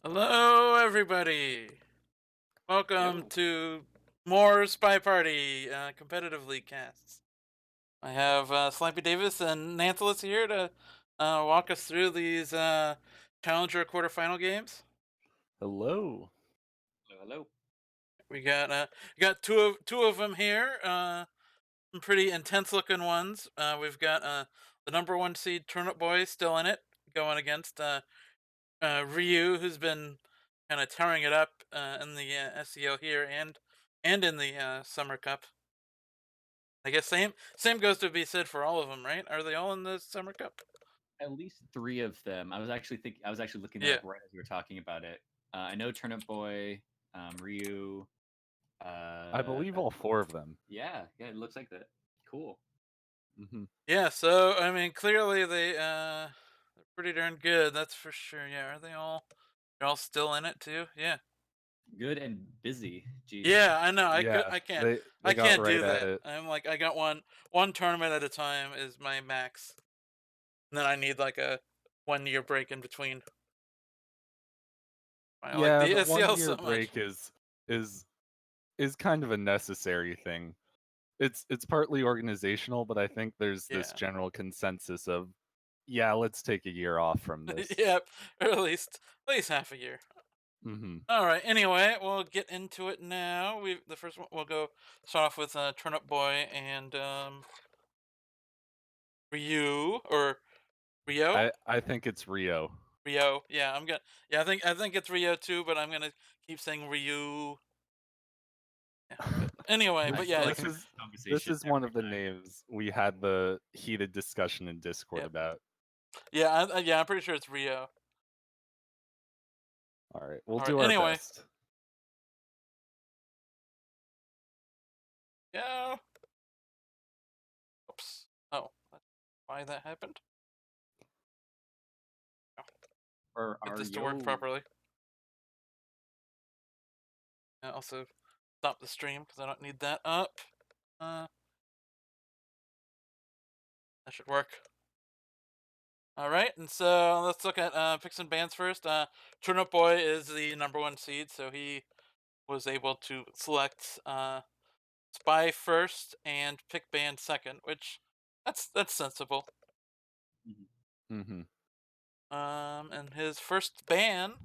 Hello, everybody. Welcome Yo. to more Spy Party competitively casts. I have Slampy Davis and Nantalis here to walk us through these Challenger quarterfinal games. Hello. Hello, hello. We got two of them here. Some pretty intense looking ones. We've got the number one seed Turnipboy still in it, going against Ryooo, who's been kind of tearing it up in the SEO here and in the Summer Cup. I guess same goes to be said for all of them, right? Are they all in the Summer Cup? At least three of them. I was actually looking that Yeah. up right as you were talking about it. I know Turnipboy, Ryu. I believe all four of them. Yeah, it looks like that. Cool. Hmm Yeah. So I mean, clearly they're pretty darn good. That's for sure. Yeah. Are they all? They're all still in it too. Yeah. Good and busy. Jeez. Yeah. I know. Yeah, I can't. they I got can't right do at that. it. I'm like I got one tournament at a time is my max, and then I need like a 1 year break in between. I like Yeah, the the SEL 1 year so much. break is is kind of a necessary thing. It's partly organizational, but I think there's this Yeah. general consensus of, yeah, let's take a year off from this. Yep. Or at least half a year. Hmm All right. Anyway, we'll get into it now. The first one we'll go start off with Turnip Boy and Ryu or Rio. I think it's Rio. Rio. Yeah, I'm gonna. Yeah, I think it's Rio too, but I'm gonna keep saying Ryu. Yeah. But anyway, I but feel yeah, like this it's there's is a this conversation is one every of the time. names we had the heated discussion in Discord yeah, about. yeah, yeah. I'm pretty sure it's Rio. All right, we'll All right. do our Anyway, best. yeah. Oops. Oh, that's why that happened. Oh, Or get are this to work yo? properly. And also stop the stream because I don't need that up. Uh, that should work. All right, and so let's look at picks and bans first. Turnip Boy is the number one seed, so he was able to select Spy first and pick ban second, which that's sensible. Mhm. Hmm And his first ban.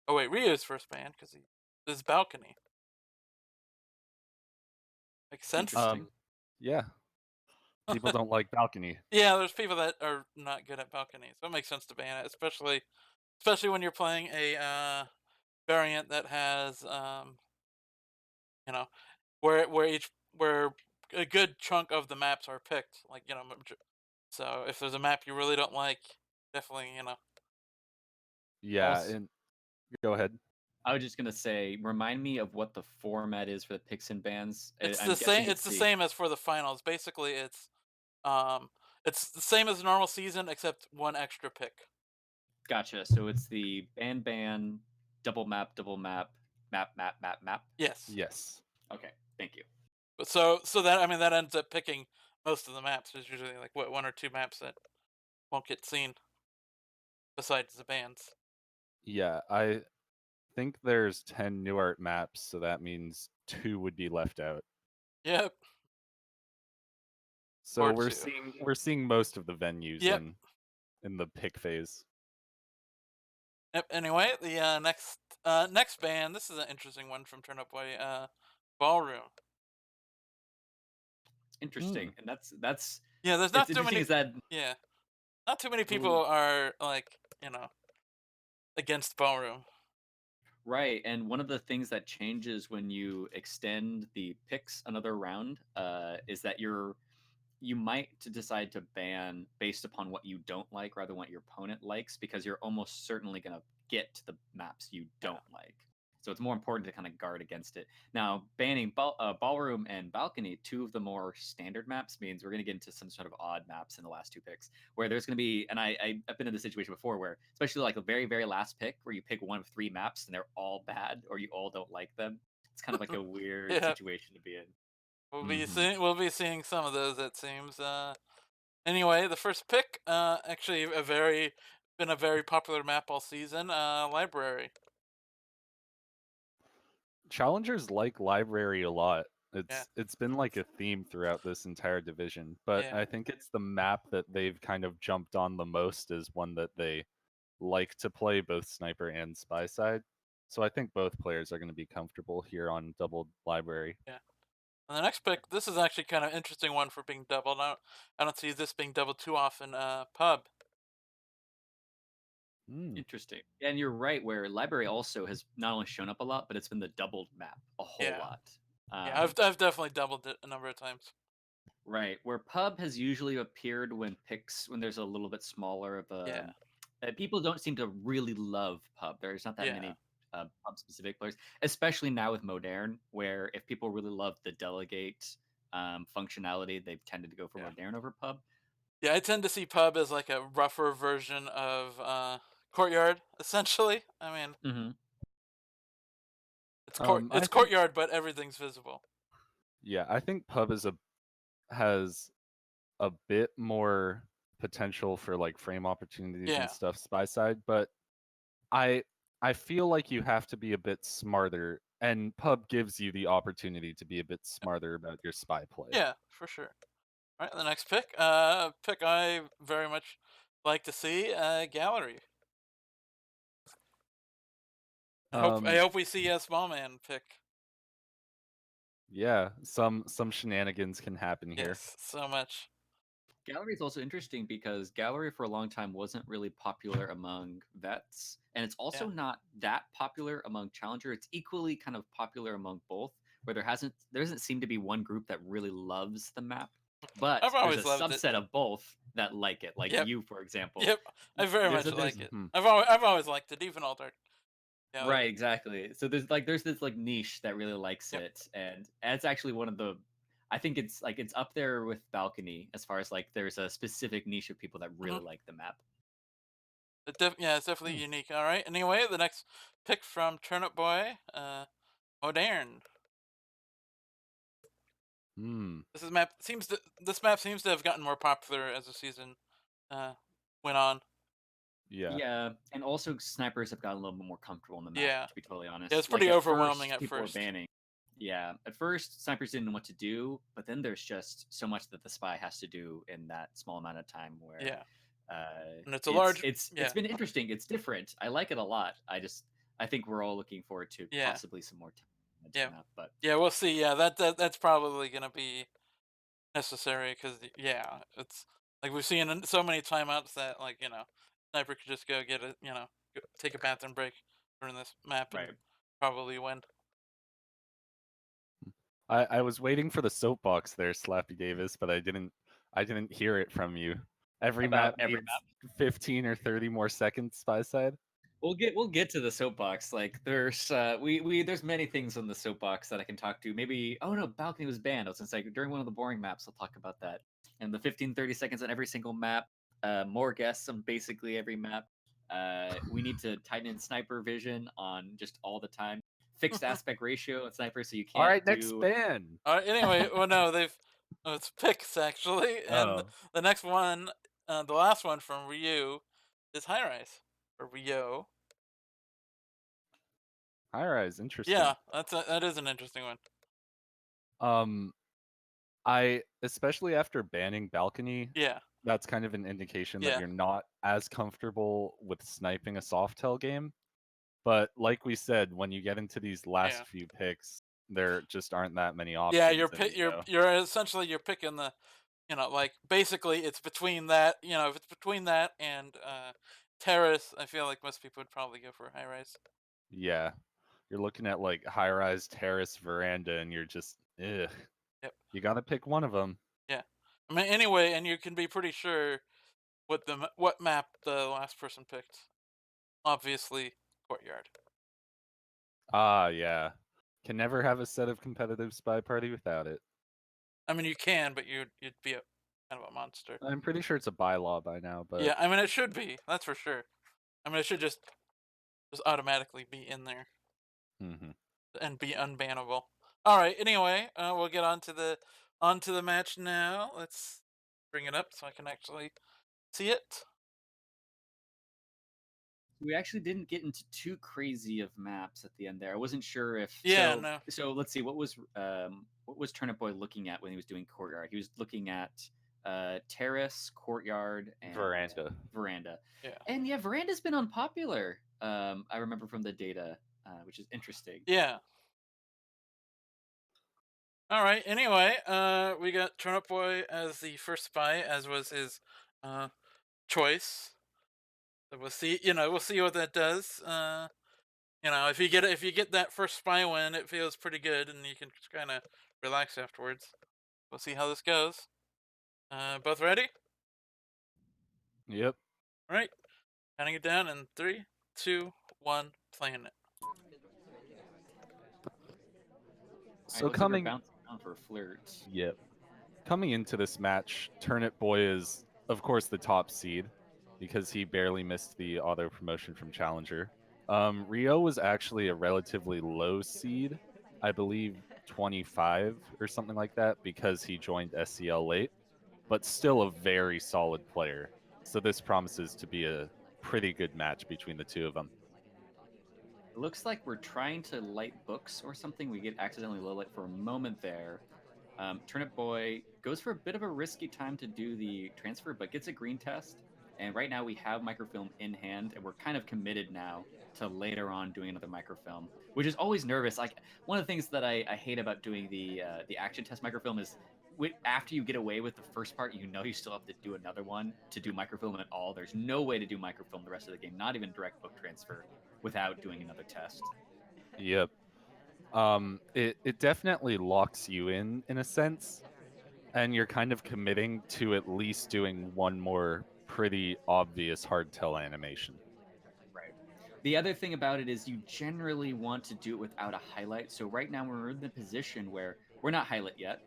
Oh wait, Ryu's first ban because he his balcony makes sense. Interesting. Yeah, people don't like balcony. Yeah, there's people that are not good at balconies, so it makes sense to ban it, especially when you're playing a variant that has you know where a good chunk of the maps are picked. Like so if there's a map you really don't like, definitely Yeah, Also, and go ahead. I was just gonna say, remind me of what the format is for the picks and bans. it's I'm the same. guessing It's it's the the same as for the finals. Basically, um it's the same as a normal season except one extra pick. gotcha. So it's the ban, double map, map. Yes, Yes. Okay, thank you. but so that I mean that ends up picking most of the maps. There's usually like what one or two maps that won't get seen besides the bans. Yeah, I think there's 10 new art maps, so that means two would be left out. Yep, So or we're two. seeing most of the venues Yep. in the pick phase. Yep. Anyway, the next band. This is an interesting one from Turn Up Boy. Ballroom. Hmm. Interesting, and that's Yeah, there's it's not too interesting. many. Is that Yeah, not too many people the are like against ballroom. right? And one of the things that changes when you extend the picks another round is that you might to decide to ban based upon what you don't like rather than what your opponent likes because you're almost certainly going to get to the maps you Yeah. don't like. So it's more important to kind of guard against it. Now, banning ballroom and balcony, two of the more standard maps, means we're going to get into some sort of odd maps in the last two picks, where there's going to be, and I've been in this situation before, where especially like the very last pick, where you pick one of three maps and they're all bad or you all don't like them. It's kind of like a weird Yeah, situation to be in. Hmm we'll be seeing some of those. It seems. Anyway, the first pick, actually a very been a very popular map all season. Library. Challengers like library a lot. Yeah, It's been like a theme throughout this entire division, but yeah, I think it's the map that they've kind of jumped on the most as one that they like to play both sniper and spy side. So I think both players are going to be comfortable here on double library. yeah. And the next pick, this is actually kind of interesting one for being doubled. I don't see this being doubled too often. Pub. Hmm. Interesting. And you're right, where library also has not only shown up a lot, but it's been the doubled map a whole Yeah, lot. yeah. I've definitely doubled it a number of times. Right, where pub has usually appeared when picks when there's a little bit smaller of a Yeah, people don't seem to really love pub. There's not that yeah, many pub specific players, especially now with modern, where if people really love the delegate functionality, they've tended to go for yeah, modern over pub. yeah. I tend to see pub as like a rougher version of courtyard. Essentially, I mean, Hmm. I it's think courtyard, but everything's visible. yeah, I think pub has a bit more potential for like frame opportunities and Yeah, stuff spy side, but I I feel like you have to be a bit smarter, and pub gives you the opportunity to be a bit smarter about your spy play. yeah, for sure. All right, the next pick. Pick I very much like to see. Gallery. I Um, hope we see a small man pick. yeah, some shenanigans can happen here. Yes, so much. Gallery is also interesting because Gallery for a long time wasn't really popular among vets, and it's Yeah, also not that popular among challenger. It's equally kind of popular among both, where there doesn't seem to be one group that really loves the map, but I've there's a always loved it. subset of both that like it, like Yep, you, for example. yep. I very There's much a there's like it. Mhm. I've always liked it, even altered Right, gallery. exactly. So there's this like niche that really likes Yep. it, and it's actually one of the I think it's like it's up there with balcony as far as like there's a specific niche of people that Hmm. really like the map. Yeah, it's definitely unique. All right. Anyway, the next pick from Turnipboy. Modern. Hmm. This map seems to have gotten more popular as the season uh went on. Yeah. Yeah, and also snipers have gotten a little bit more comfortable on the map, Yeah. to be totally Yeah, honest. it's Like pretty at overwhelming first, at people were first. banning. Yeah, at first, snipers didn't know what to do, but then there's just so much that the spy has to do in that small amount of time where Yeah. And it's a it's large it's yeah. been interesting. It's different. I like it a lot. I think we're all looking forward to Yeah. possibly some more time on the Yeah. map, but Yeah, we'll see. Yeah, that's probably going to be necessary cuz yeah, it's like we've seen in so many timeouts that like, sniper could just go get a, take a bathroom break during this map and right. probably win. I was waiting for the soapbox there, Slappy Davis, but I didn't hear it from you. Every About map every needs 15 or 30 more seconds spy side. we'll get to the soapbox. Like there's we there's many things on the soapbox that I can talk to. Maybe oh no, balcony was banned. I was gonna say during one of the boring maps I'll talk about that. And the 15-30 seconds on every single map, more guests on basically every map. We need to tighten in sniper vision on just all the time. Fixed aspect ratio on sniper so you All can't right, next do ban. All right, anyway, well no, it's picks actually and Oh, the next one the last one from Ryu is high rise or Ryo. high rise, interesting. Yeah, that is an interesting one. Um, I especially after banning balcony, Yeah. that's kind of an indication that Yeah. you're not as comfortable with sniping a Softel game. But like we said, when you get into these Yeah. last few picks, there just aren't that many Yeah, options anymore. you're picking the, like basically it's between that, if it's between that and terrace, I feel like most people would probably go for high rise. Yeah, you're looking at like high rise terrace veranda, and you're just, ugh. Yep. You gotta pick one of them. Yeah. I mean anyway, and you can be pretty sure what map the last person picked. Obviously, courtyard. Ah, yeah. Can never have a set of competitive spy party without it. I mean you can, but you'd be a kind of a monster. I'm pretty sure it's a bylaw by now, but Yeah, I mean it should be. That's for sure. I mean it should just automatically be in there mhm. and be unbannable. All right. Anyway, we'll get on to the match now. Let's bring it up so I can actually see it. We actually didn't get into too crazy of maps at the end there. I wasn't sure if Yeah, no. so let's see, what was Turnipboy looking at when he was doing courtyard? He was looking at terrace, courtyard, and veranda. Yeah. And yeah, veranda's been unpopular. I remember from the data, which is interesting. Yeah. All right. Anyway, we got Turnipboy as the first spy, as was his choice. So we'll see. We'll see what that does. If you get that first spy win, it feels pretty good, and you can just kind of relax afterwards. We'll see how this goes. Both ready? Yep. All right. Counting it down in 3, 2, 1. Playing it. So Looks coming, like we're bouncing down for a flirt. yep. Coming into this match, Turnipboy is, of course, the top seed because he barely missed the auto promotion from Challenger. Ryooo was actually a relatively low seed, I believe 25 or something like that, because he joined SCL late, but still a very solid player. So this promises to be a pretty good match between the two of them. It looks like we're trying to light books or something. We get accidentally low light for a moment there. Turnipboy goes for a bit of a risky time to do the transfer, but gets a green test. And right now we have microfilm in hand, and we're kind of committed now to later on doing another microfilm, which is always nervous. Like one of the things that I hate about doing the action test microfilm is after you get away with the first part, you still have to do another one to do microfilm at all. There's no way to do microfilm the rest of the game, not even direct book transfer, without doing another test. Yep. It definitely locks you in a sense, and you're kind of committing to at least doing one more pretty obvious hardtail animation. Right. The other thing about it is you generally want to do it without a highlight. So right now we're in the position where we're not highlight yet.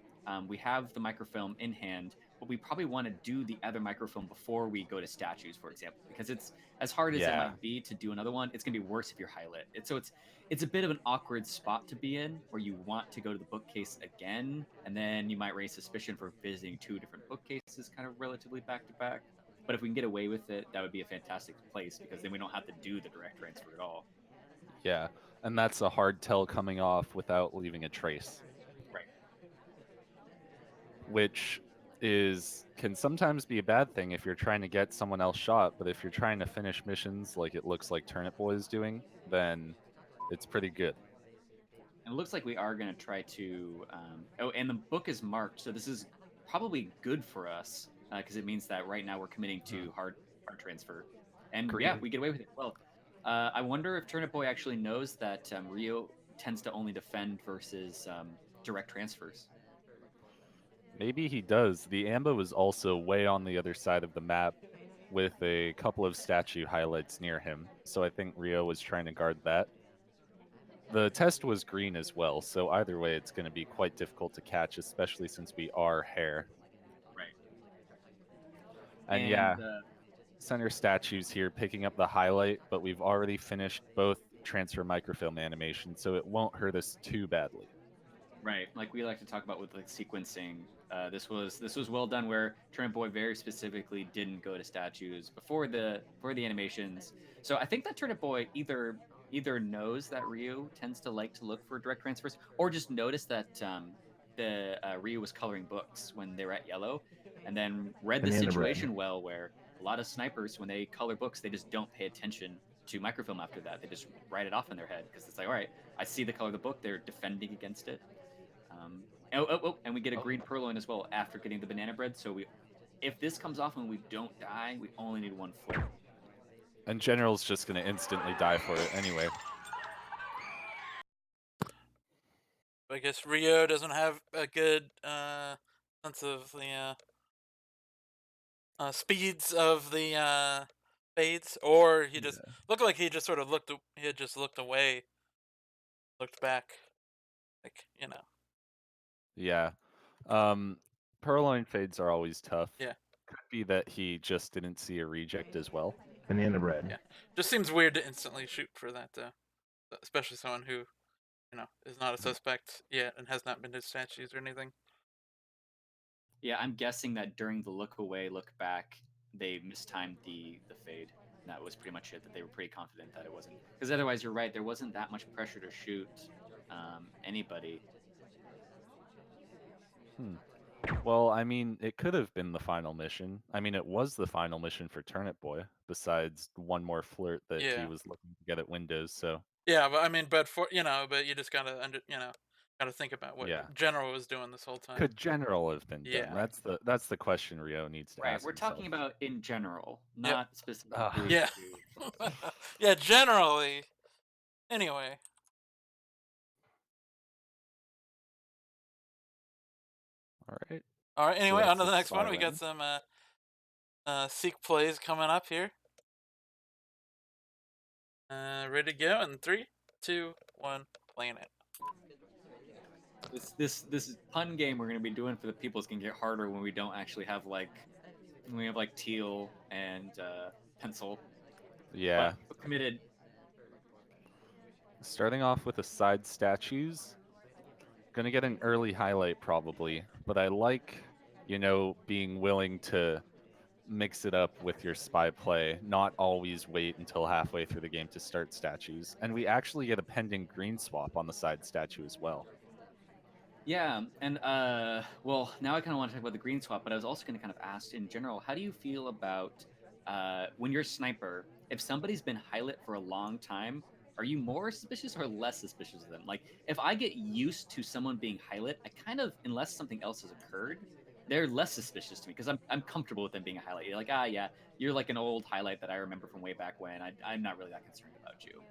We have the microfilm in hand, but we probably want to do the other microfilm before we go to statues, for example, because it's as hard as it Yeah. might be to do another one. It's gonna be worse if you're highlight. It's a bit of an awkward spot to be in, where you want to go to the bookcase again, and then you might raise suspicion for visiting two different bookcases, kind of relatively back to back. But if we can get away with it, that would be a fantastic place because then we don't have to do the direct transfer at all. Yeah, and that's a hardtail coming off without leaving a trace. Right. Which can sometimes be a bad thing if you're trying to get someone else shot, but if you're trying to finish missions like it looks like Turnipboy is doing, then it's pretty good. And it looks like we are going to try to. And the book is marked, so this is probably good for us because it means that right now we're committing to hard transfer. And Green. yeah, we get away with it. Well, I wonder if Turnipboy actually knows that Ryooo tends to only defend versus direct transfers. Maybe he does. The Amba was also way on the other side of the map with a couple of statue highlights near him, so I think Ryooo was trying to guard that. The test was green as well, so either way it's going to be quite difficult to catch, especially since we are hair. Right. And yeah, center statues here picking up the highlight, but we've already finished both transfer microfilm animations, so it won't hurt us too badly. Right, like we like to talk about with like sequencing. This was well done where Turnipboy very specifically didn't go to statues before the animations. So I think that Turnipboy either knows that Ryooo tends to like to look for direct transfers, or just noticed that the Ryooo was coloring books when they were at yellow, and then read the situation well where a lot of snipers when they color books they just don't pay attention to microfilm after that. They just write it off in their head because it's like, all right, I see the color of the book, they're defending against it. And we get a green purloin as well after getting the banana bread. So if this comes off and we don't die, we only need one flip. And General's just going to instantly die for it anyway. I guess Ryooo doesn't have a good sense of the speeds of the fades, or he just looked like he just sort of he had just looked away, looked back, like. Yeah. Purloin fades are always tough. Yeah. Could be that he just didn't see a reject as well. Banana bread. Yeah. Just seems weird to instantly shoot for that, especially someone who, is not a suspect yet and has not been to statues or anything. Yeah, I'm guessing that during the look away, look back, they mistimed the fade. that was pretty much it. That they were pretty confident that it wasn't, because otherwise, you're right. There wasn't that much pressure to shoot anybody. Well, I mean, it could have been the final mission. I mean, it was the final mission for Turnipboy, besides one more flirt that he Yeah. was looking to get at Windows. So Yeah, but I mean, but for but you just gotta gotta think about what yeah, General was doing this whole time. could General have been done? Yeah. That's the question Ryooo needs to Right. ask We're himself. talking about in general, Yep. not specifically. Yeah. Yeah, generally. Anyway. All right. All right. So Anyway, on that's to the the next spy one. We got ring. some Seek plays coming up here. Ready to go in 3, 2, 1, playing it. This pun game we're gonna be doing for the people is gonna get harder when we don't actually have like teal and pencil. Yeah. But committed. Starting off with the side statues. Gonna get an early highlight probably, but I like, being willing to mix it up with your spy play, not always wait until halfway through the game to start statues. And we actually get a pending green swap on the side statue as well. Yeah, and well, now I kind of want to talk about the green swap, but I was also going to kind of ask in general, how do you feel about when you're a sniper? If somebody's been highlit for a long time, are you more suspicious or less suspicious of them? Like, if I get used to someone being highlit, I kind of, unless something else has occurred, they're less suspicious to me because I'm comfortable with them being a highlight. You're like, yeah, you're like an old highlight that I remember from way back when. I'm not really that concerned about you.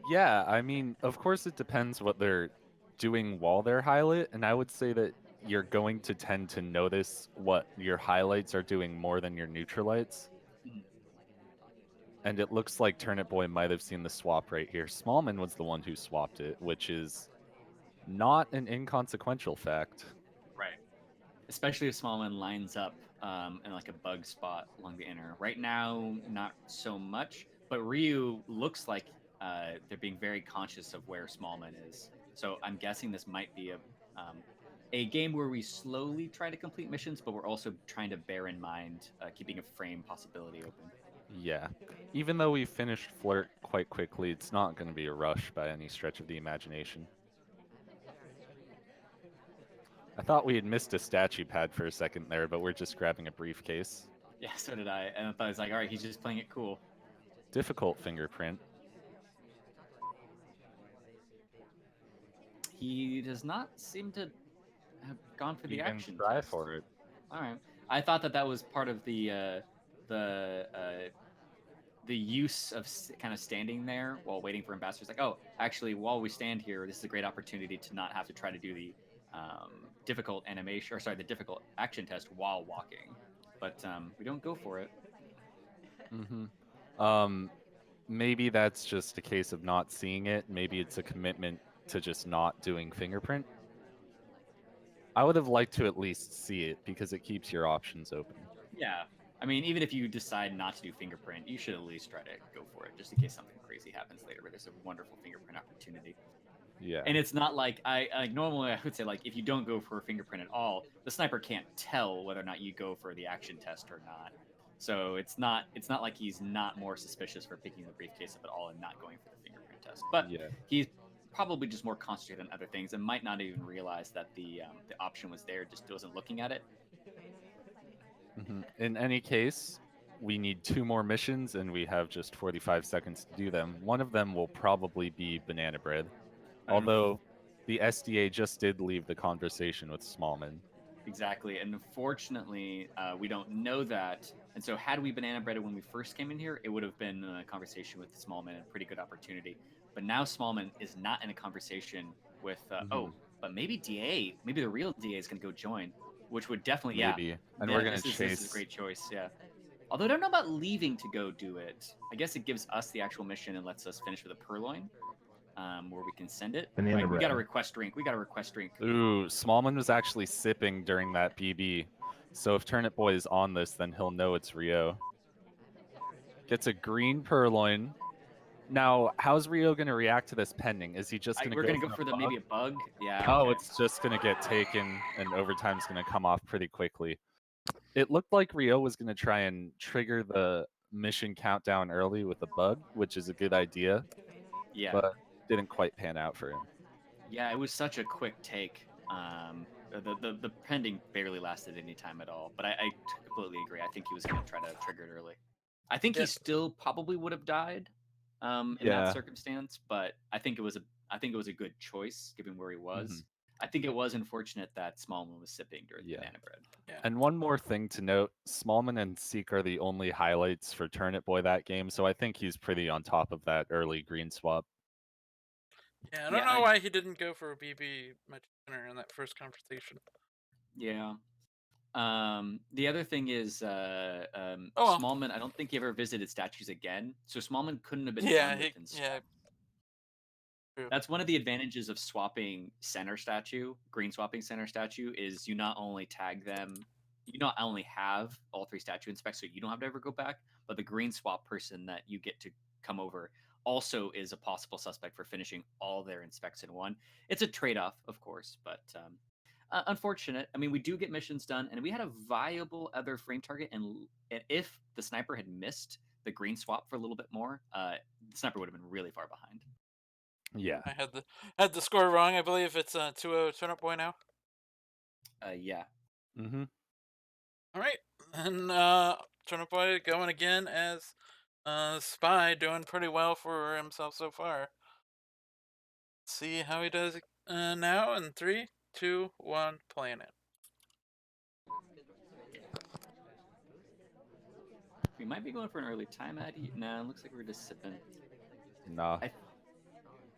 Yeah, I mean, of course it depends what they're doing while they're highlight, and I would say that you're going to tend to notice what your highlights are doing more than your neutralites. Mhm. And it looks like Turnipboy might have seen the swap right here. Smallman was the one who swapped it, which is not an inconsequential fact. Right. Especially if Smallman lines up in like a bug spot along the inner. Right now, not so much, but Ryooo looks like they're being very conscious of where Smallman is. So I'm guessing this might be a game where we slowly try to complete missions, but we're also trying to bear in mind keeping a frame possibility open. Yeah. Even though we finished Flirt quite quickly, it's not going to be a rush by any stretch of the imagination. I thought we had missed a statue pad for a second there, but we're just grabbing a briefcase. Yeah, so did I. And I thought it was like, all right, he's just playing it cool. Difficult fingerprint. He does not seem to have gone for the Even action try test. for it. All right. I thought that was part of the use of kind of standing there while waiting for ambassadors. Like, oh, actually, while we stand here, this is a great opportunity to not have to try to do the difficult animation, or sorry, the difficult action test while walking. But we don't go for it. Maybe that's just a case of not seeing it. Maybe it's a commitment to just not doing fingerprint. I would have liked to at least see it because it keeps your options open. Yeah. I mean, even if you decide not to do fingerprint, you should at least try to go for it, just in case something crazy happens later. But there's a wonderful fingerprint opportunity. Yeah. And it's not like normally I would say, like, if you don't go for a fingerprint at all, the sniper can't tell whether or not you go for the action test or not. So it's not like he's not more suspicious for picking the briefcase up at all and not going for the fingerprint test. But Yeah. he's probably just more concentrated on other things and might not even realize that the option was there, just wasn't looking at it. In any case, we need 2 more missions and we have just 45 seconds to do them. One of them will probably be Banana Bread. Although the SDA just did leave the conversation with Smallman. Exactly. And unfortunately, we don't know that. And so, had we banana breaded when we first came in here, it would have been a conversation with Smallman, a pretty good opportunity. But now Smallman is not in a conversation with, but maybe DA, maybe the real DA is going to go join, which would definitely, Maybe. And we're going to chase. This is a great choice, yeah. Although I don't know about leaving to go do it. I guess it gives us the actual mission and lets us finish with a purloin. Where we can send it. Banana We got a bread. request drink. Ooh, Smallman was actually sipping during that BB. So if Turnipboy is on this, then he'll know it's Ryooo. Gets a green purloin. Now, how's Ryooo going to react to this pending? Is he just going to We're going to go for maybe a bug. Yeah. Oh, okay. it's just going to get taken, and overtime's going to come off pretty quickly. It looked like Ryooo was going to try and trigger the mission countdown early with a bug, which is a good idea, Yeah. but didn't quite pan out for him. Yeah, it was such a quick take. The pending barely lasted any time at all. But I completely agree. I think he was going to try to trigger it early. I think he Yeah. still probably would have died in that Yeah. circumstance, but I think it was a good choice given where he Mhm. was. I think it was unfortunate that Smallman was sipping during the Yeah. banana bread. Yeah. And one more thing to note, Smallman and Seek are the only highlights for Turnipboy that game, so I think he's pretty on top of that early green swap. Yeah, I don't Yeah, know why he didn't go for a BB much sooner in that first conversation. yeah. The other thing is Oh well. Smallman. I don't think he ever visited statues again, so Smallman couldn't have been Yeah, done within yeah, swap. true. That's one of the advantages of swapping center statue, green swapping center statue, is you not only tag them, you not only have all three statue inspects, so you don't have to ever go back, but the green swap person that you get to come over also is a possible suspect for finishing all their inspects in one. It's a trade-off, of course, but unfortunate. I mean, we do get missions done, and we had a viable other frame target, and if the sniper had missed the green swap for a little bit more, the sniper would have been really far behind. Yeah. I had the score wrong. I believe it's 2-0 Turnipboy now. Yeah. Mhm. All right, and Turnipboy going again as Spy, doing pretty well for himself so far. See how he does now in 3, 2, 1, playing it. We might be going for an early time ad. Nah, looks like we're just sipping. Nah. I,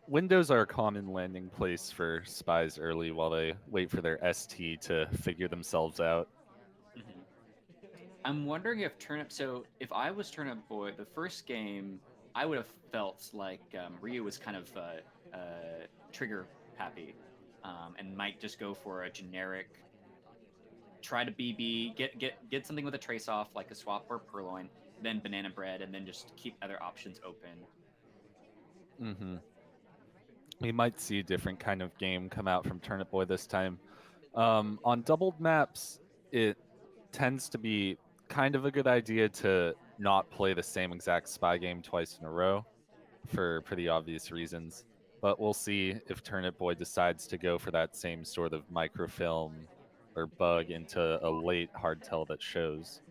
Windows are a common landing place for spies early while they wait for their ST to figure themselves out. mhm. I'm wondering if Turnip. So if I was Turnip Boy, the first game, I would have felt like Ryu was kind of trigger happy, and might just go for a generic. Try to BB, get something with a trace off like a swap or purloin, then banana bread, and then just keep other options open. Mhm. We might see a different kind of game come out from Turnip Boy this time. On doubled maps, it tends to be kind of a good idea to not play the same exact spy game twice in a row for pretty obvious reasons. But we'll see if Turnip Boy decides to go for that same sort of microfilm or bug into a late hard tell that shows.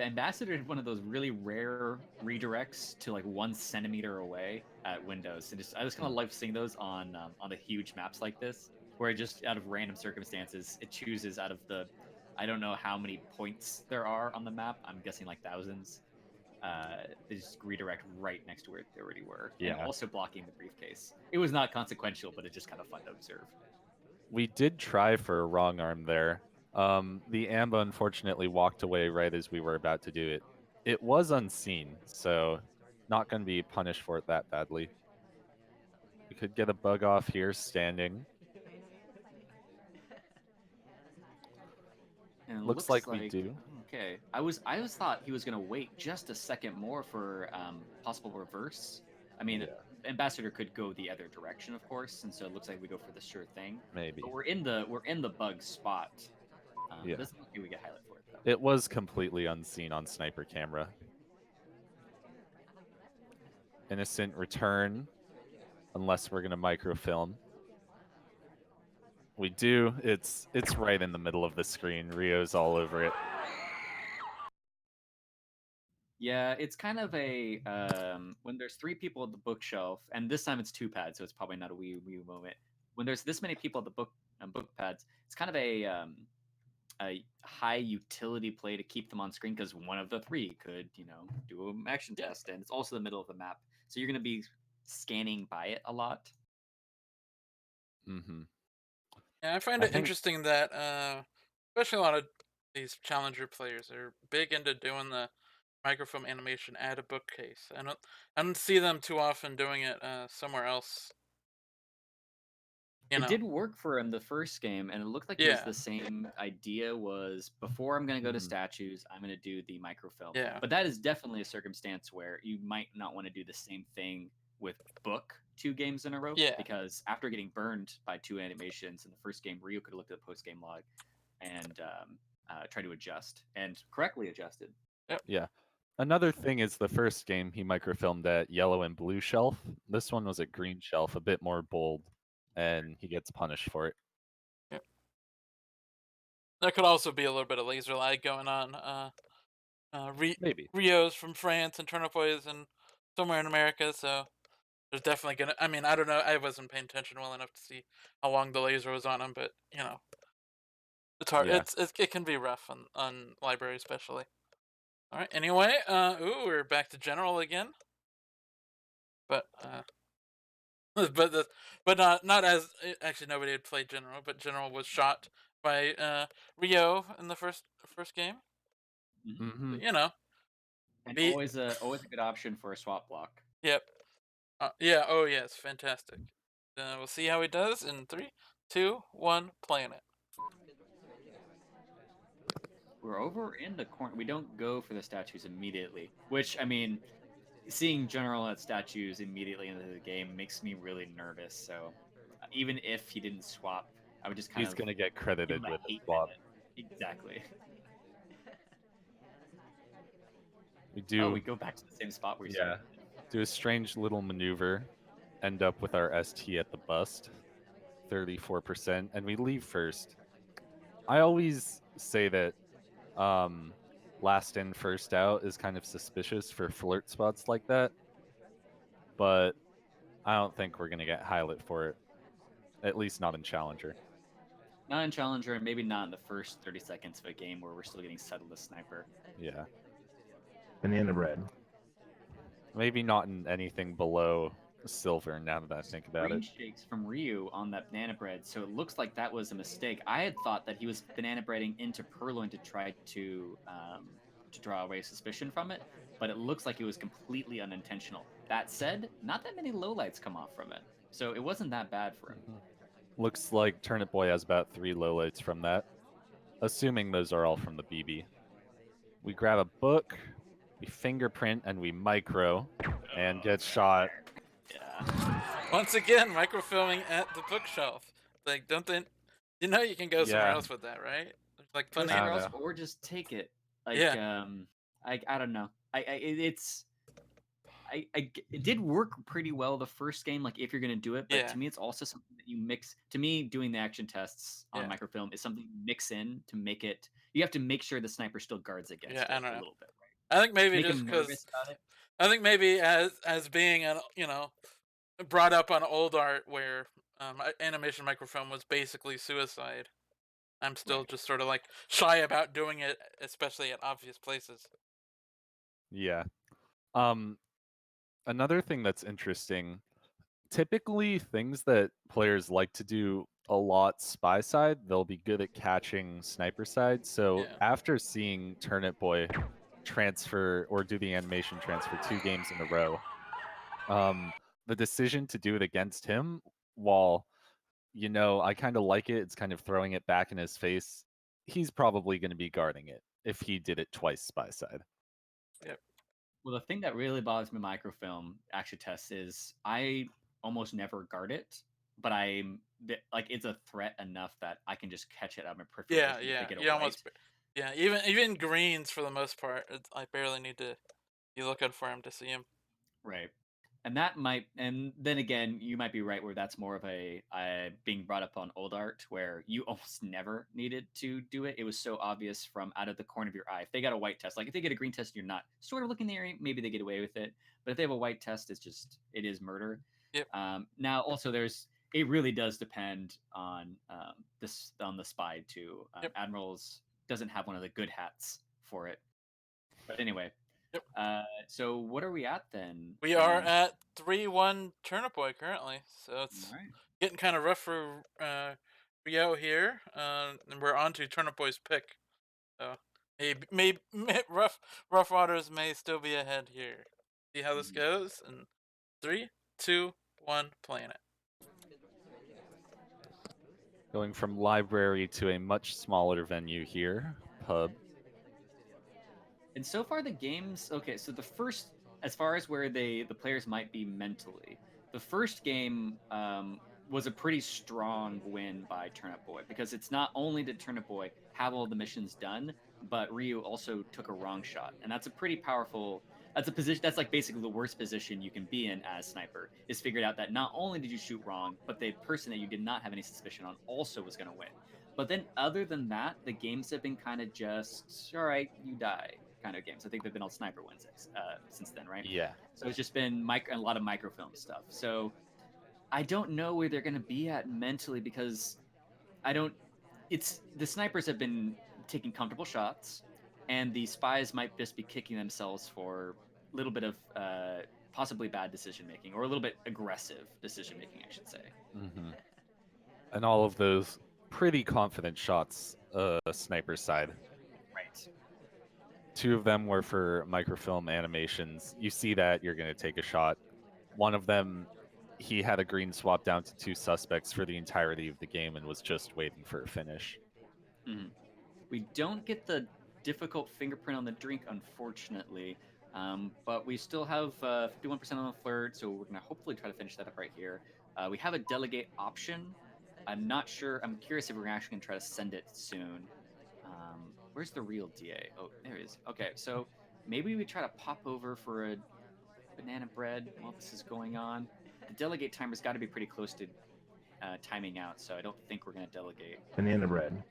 Ambassador did one of those really rare redirects to like 1 centimeter away at Windows, and I just kind Hmm. of love seeing those on the huge maps like this, where it just out of random circumstances it chooses out of the, I don't know how many points there are on the map. I'm guessing like thousands. They just redirect right next to where they already were, and Yeah. also blocking the briefcase. It was not consequential, but it's just kind of fun to observe. We did try for a wrong arm there. The AMBA unfortunately walked away right as we were about to do it. It was unseen, so not going to be punished for it that badly. We could get a bug off here standing. And it Looks looks like we like do. okay. I was thought he was gonna wait just a second more for possible reverse. I mean, Yeah, Ambassador could go the other direction, of course, and so it looks like we go for the sure thing. But maybe. we're in the bug spot. It Yeah. doesn't look like we get highlight for it though. It was completely unseen on sniper camera. Innocent return, unless we're going to microfilm. We do. It's right in the middle of the screen. Rio's all over it. Yeah, it's kind of a when there's three people at the bookshelf, and this time it's two pads, so it's probably not a wee moment. When there's this many people at the book pads, it's kind of a high utility play to keep them on screen because one of the three could, do an action Yeah, test, and it's also the middle of the map, so you're going to be scanning by it a lot. Hmm. yeah. I find I it think interesting that especially a lot of these challenger players are big into doing the microfilm animation at a bookcase. I don't see them too often doing it somewhere else. You It know. did work for him the first game, and it looked like it was Yeah. the same idea. Was before I'm going to go to mhm, statues, I'm going to do the microfilm. Yeah. But that is definitely a circumstance where you might not want to do the same thing with book 2 games in a row, Yeah. because after getting burned by 2 animations in the first game, Ryu could have looked at the post game log, and try to adjust and correctly adjusted. Yeah. Another thing is the first game he microfilmed at yellow and blue shelf. This one was at green shelf, a bit more bold, and he gets punished for it. Yep. There could also be a little bit of laser lag going on. Maybe. Ryo's from France and Turnipboy is in somewhere in America, so there's definitely gonna. I mean, I don't know. I wasn't paying attention well enough to see how long the laser was on him, but it's hard. Yeah. It can be rough on library especially. All right. Anyway, we're back to general again, but but not as actually nobody had played general, but general was shot by Ryo in the first game. Mm-hmm. But, And be always a good option for a swap block. yep. Yeah. Oh yes, fantastic. We'll see how he does in 3, 2, 1. Playing it. We're over in the corner. We don't go for the statues immediately, which I mean, seeing general at statues immediately into the game makes me really nervous. So even if he didn't swap, I would just kind He's of gonna get give credited him a with a hate swap. minute. Exactly. We Oh, do, we go back to the same spot we yeah, started. do a strange little maneuver, end up with our ST at the bust, 34%, and we leave first. I always say that last in, first out is kind of suspicious for flirt spots like that, but I don't think we're gonna get highlight for it. At least not in Challenger. Not in Challenger, and maybe not in the first 30 seconds of a game where we're still getting settled as sniper. Yeah. Banana bread. Maybe not in anything below silver now that I think about Green it. shakes from Ryu on that banana bread, so it looks like that was a mistake. I had thought that he was banana breading into Purloin to try to draw away suspicion from it, but it looks like it was completely unintentional. That said, not that many lowlights come off from it, so it wasn't that bad for him. Looks like Turnipboy has about 3 lowlights from that. Assuming those are all from the BB. We grab a book, we fingerprint, and we micro, and get shot. Yeah. Once again, microfilming at the bookshelf. Like, don't they? You can go somewhere Yeah. else with that, right? There's like Go plenty. I somewhere don't else know. or just take it. Like, Yeah. I don't know. It did work pretty well the first game, like if you're gonna do it, but Yeah. to me it's also something that you mix. To me, doing the action tests on Yeah. microfilm is something you mix in to make it. You have to make sure the sniper still guards against Yeah, it I don't a know. little bit, right? I think maybe Make just him because nervous about it. I think maybe as being brought up on old art where animation microfilm was basically suicide. I'm still Right. just sort of like shy about doing it, especially at obvious places. Yeah. Another thing that's interesting, typically things that players like to do a lot spy side, they'll be good at catching sniper side. So Yeah. after seeing Turnipboy transfer or do the animation transfer 2 games in a row, the decision to do it against him, while I kind of like it, it's kind of throwing it back in his face. He's probably going to be guarding it if he did it twice spy side. Yep. Well, the thing that really bothers me with microfilm action tests is I almost never guard it, but like it's a threat enough that I can just catch it out of my peripheral Yeah, vision if yeah. they get a You white. almost. Yeah, even greens for the most part. I barely need to be looking for him to see him. Right. And that might, and then again, you might be right where that's more of a being brought up on old art where you almost never needed to do it. It was so obvious from out of the corner of your eye. If they got a white test, like if they get a green test, and you're not sort of looking in the area, maybe they get away with it. But if they have a white test, it is murder. Yep. Now, also, it really does depend on on the spy too. Yep. Admirals doesn't have one of the good hats for it. But anyway. Yep. So what are we at then? We are at 3-1 Turnipboy currently, so it's Right. getting kind of rough for Ryo here, and we're on to Turnipboy's pick. So maybe rough waters may still be ahead here. See how this goes in 3, 2, 1. Playing it. Going from library to a much smaller venue here, pub. And so far the games, okay, so the first, as far as where the players might be mentally, the first game was a pretty strong win by Turnipboy, because it's not only did Turnipboy have all the missions done, but Ryooo also took a wrong shot, and that's a pretty powerful. That's a position. That's like basically the worst position you can be in as sniper. Is figured out that not only did you shoot wrong, but the person that you did not have any suspicion on also was going to win. But then, other than that, the games have been kind of just all right, you die kind of games. I think they've been all sniper wins since then, right? Yeah. So it's just been a lot of microfilm stuff. So I don't know where they're going to be at mentally, because I don't. It's the snipers have been taking comfortable shots, and the spies might just be kicking themselves for a little bit of possibly bad decision making, or a little bit aggressive decision making, I should say. Hmm. And all of those pretty confident shots, sniper side. Right. 2 of them were for microfilm animations. You see that, you're going to take a shot. One of them, he had a green swap down to 2 suspects for the entirety of the game and was just waiting for a finish. Mm-hmm. We don't get the difficult fingerprint on the drink, unfortunately, but we still have 51% on the flirt, so we're gonna hopefully try to finish that up right here. We have a delegate option. I'm not sure. I'm curious if we're actually gonna try to send it soon. Where's the real DA? Oh, there it is. Okay, so maybe we try to pop over for a banana bread while this is going on. The delegate timer's got to be pretty close to timing out, so I don't think we're gonna delegate. Banana bread.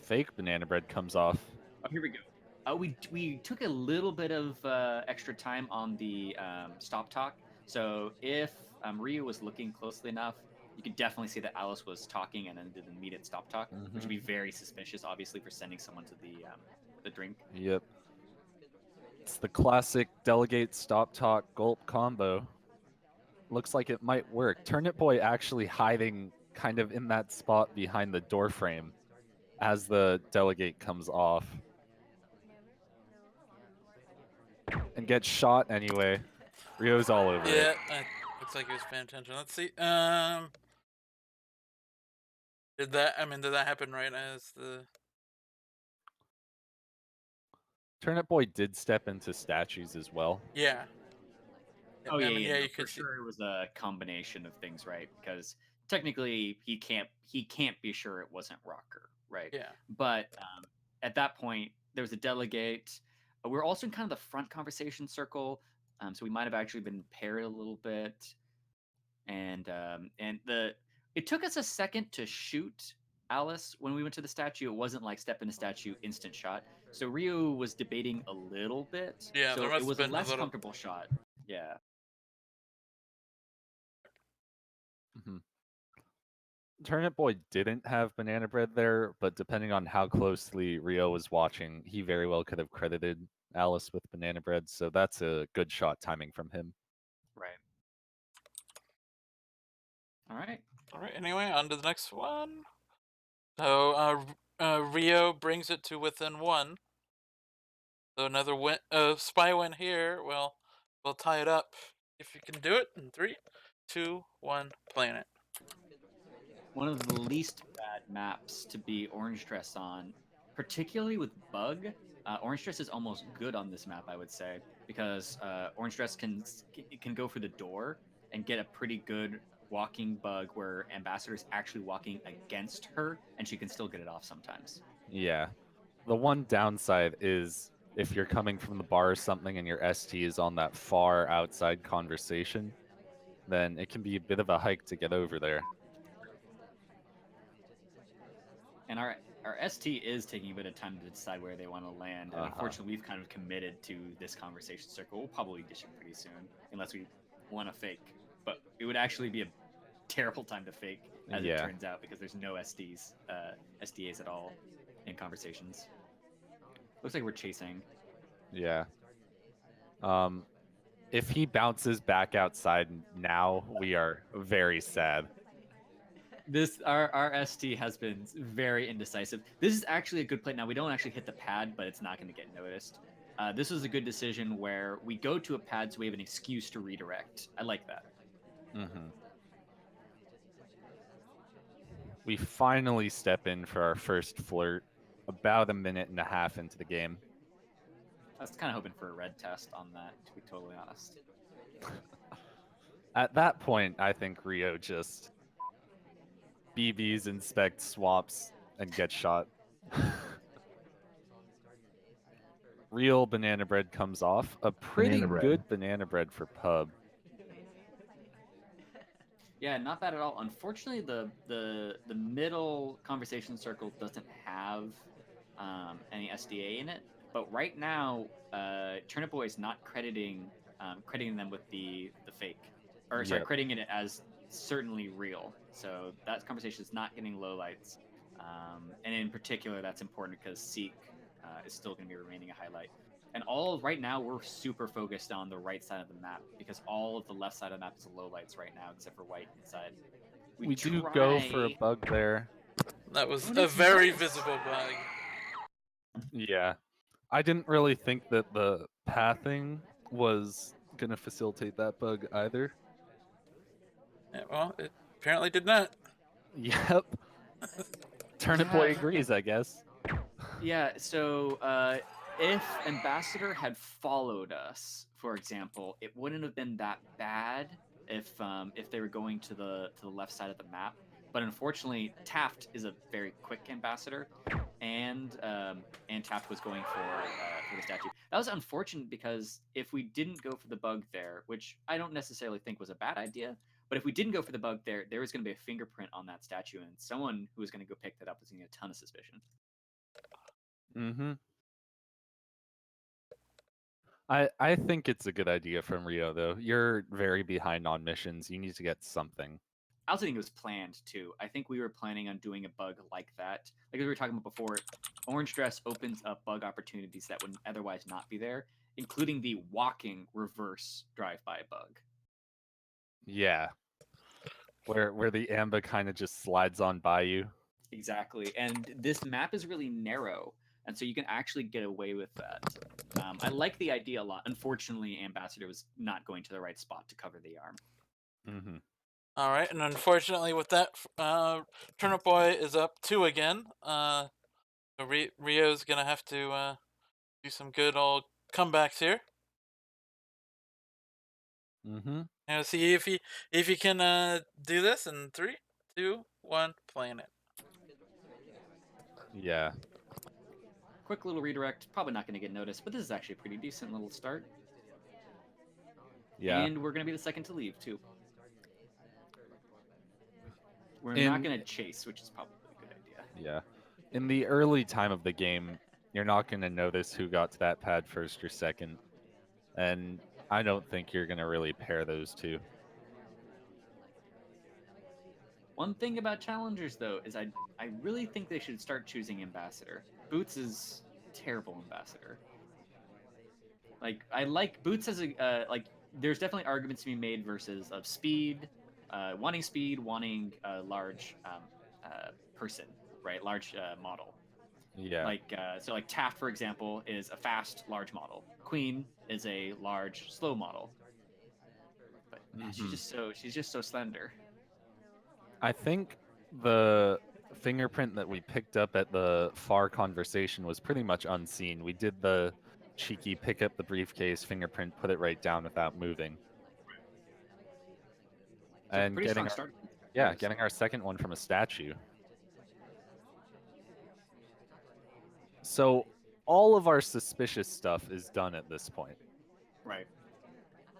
Fake banana bread comes off. Oh, here we go. We took a little bit of extra time on the stop talk. So if Ryu was looking closely enough, you could definitely see that Alice was talking and then did an immediate stop talk, which would be very suspicious, obviously, for sending someone to the drink. Yep. It's the classic delegate stop talk gulp combo. Looks like it might work. Turnipboy actually hiding kind of in that spot behind the door frame as the delegate comes off. And gets shot anyway. Ryo's all over Yeah, it. looks like he was paying attention. Let's see. Did that happen right as the? Turnipboy did step into statues as well. Yeah. Oh yeah, yeah. no, You for could see. sure it was a combination of things, right? Because technically he can't be sure it wasn't Rocker, right? Yeah. But at that point, there was a delegate. We're also in kind of the front conversation circle, so we might have actually been paired a little bit. And it took us a second to shoot Alice when we went to the statue. It wasn't like step in the statue, instant shot. So Ryooo was debating a little bit. Yeah, so there must it have was a been a less little. comfortable shot. Yeah. Mm-hmm. Turnipboy didn't have banana bread there, but depending on how closely Ryo was watching, he very well could have credited Alice with banana bread, so that's a good shot timing from him. Right. All right. All right. Anyway, on to the next one. So Ryo brings it to within 1. So another win, spy win here. Well, we'll tie it up if you can do it in 3, 2, 1. Playing it. One of the least bad maps to be orange dress on, particularly with bug. Orange dress is almost good on this map, I would say, because orange dress can go for the door and get a pretty good walking bug where ambassador's actually walking against her, and she can still get it off sometimes. Yeah. The one downside is if you're coming from the bar or something and your ST is on that far outside conversation, then it can be a bit of a hike to get over there. And our ST is taking a bit of time to decide where they want to land, and unfortunately, we've kind of committed to this conversation circle. We'll probably dish it pretty soon, unless we want to fake. But it would actually be a terrible time to fake, as it turns out, because there's no SDAs at all in conversations. Looks like we're chasing. Yeah. If he bounces back outside now, we are very sad. Our ST has been very indecisive. This is actually a good play. Now we don't actually hit the pad, but it's not going to get noticed. This was a good decision where we go to a pad so we have an excuse to redirect. I like that. Mm-hmm. We finally step in for our first flirt about a minute and a half into the game. I was kind of hoping for a red test on that, to be totally honest. At that point, I think Ryo just BBs inspect swaps and get shot. Real banana bread comes off. A pretty Banana bread. good banana bread for pub. Yeah, not bad at all. Unfortunately, the middle conversation circle doesn't have any SDA in it. But right now, Turnipboy is not crediting them with the fake, or sorry, Yep. crediting it as certainly real. So that conversation is not getting lowlights, and in particular, that's important because Seek is still going to be remaining a highlight. And all right now, we're super focused on the right side of the map because all of the left side of the map is low lights right now, except for white inside. We do go for a try- bug there. That was Oh, a it's very nice. visible bug. Yeah. I didn't really think that the pathing was going to facilitate that bug either. Yeah, well, it apparently did not. Yep. Turnip Boy agrees, I guess. Yeah, so if Ambassador had followed us, for example, it wouldn't have been that bad if they were going to the left side of the map. But unfortunately, Taft is a very quick ambassador, and Taft was going for the statue. That was unfortunate because if we didn't go for the bug there, which I don't necessarily think was a bad idea, but if we didn't go for the bug there was going to be a fingerprint on that statue, and someone who was going to go pick that up was going to get a ton of suspicion. Mm-hmm. I think it's a good idea from Ryooo, though. You're very behind on missions. You need to get something. I also think it was planned too. I think we were planning on doing a bug like that. Like we were talking about before, Orange Dress opens up bug opportunities that would otherwise not be there, including the walking reverse drive-by bug. Yeah. Where the Amba kind of just slides on by you. Exactly. And this map is really narrow, and so you can actually get away with that. I like the idea a lot. Unfortunately, Ambassador was not going to the right spot to cover the arm. Mm-hmm. All right, and unfortunately, with that, Turnip Boy is up 2 again. Rio's gonna have to do some good old comebacks here. Mm-hmm. And see if he can do this in 3, 2, 1, playing it. Yeah. Quick little redirect, probably not going to get noticed, but this is actually a pretty decent little start. Yeah. And we're going to be the second to leave, too. We're not going to chase, which is probably a good idea. Yeah. In the early time of the game, you're not going to notice who got to that pad first or second. And I don't think you're going to really pair those two. One thing about challengers, though, is I really think they should start choosing ambassador. Boots is terrible ambassador. Like I like Boots as a There's definitely arguments to be made versus of speed, wanting a large person, right? Large model. Yeah. Like Taft, for example, is a fast large model. Queen is a large slow model. But man, she's just so slender. I think the fingerprint that we picked up at the far conversation was pretty much unseen. We did the cheeky pick up the briefcase fingerprint, put it right down without moving. So And pretty getting strong our, start. getting our second one from a statue. So all of our suspicious stuff is done at this point. Right.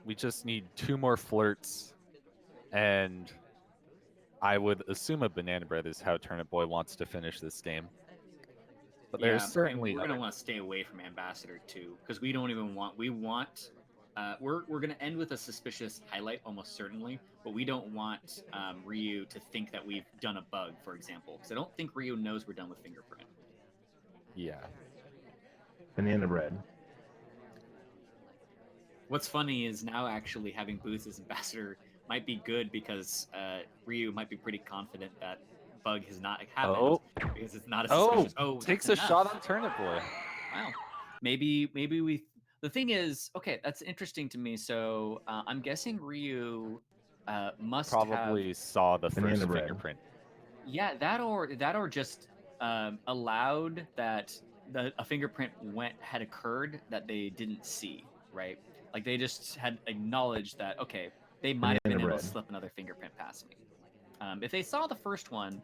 We just need 2 more flirts, and I would assume a banana bread is how Turnip Boy wants to finish this game. But there's certainly we're gonna want to stay away from Ambassador too, because we don't even want. We're gonna end with a suspicious highlight almost certainly, but we don't want Ryooo to think that we've done a bug, for example, because I don't think Ryooo knows we're done with fingerprint. Yeah. Banana bread. What's funny is now actually having Boots as ambassador might be good because Ryooo might be pretty confident that bug has not happened because it's not as suspicious. Takes that's a shot enough. on Turnip Boy. Wow. Maybe we. The thing is, okay, that's interesting to me. So I'm guessing Ryooo must Probably saw the Banana first bread. fingerprint. Yeah, that or just allowed that a fingerprint had occurred that they didn't see, right? Like they just had acknowledged that okay, they might have been Banana able to bread. slip another fingerprint past me. If they saw the first one,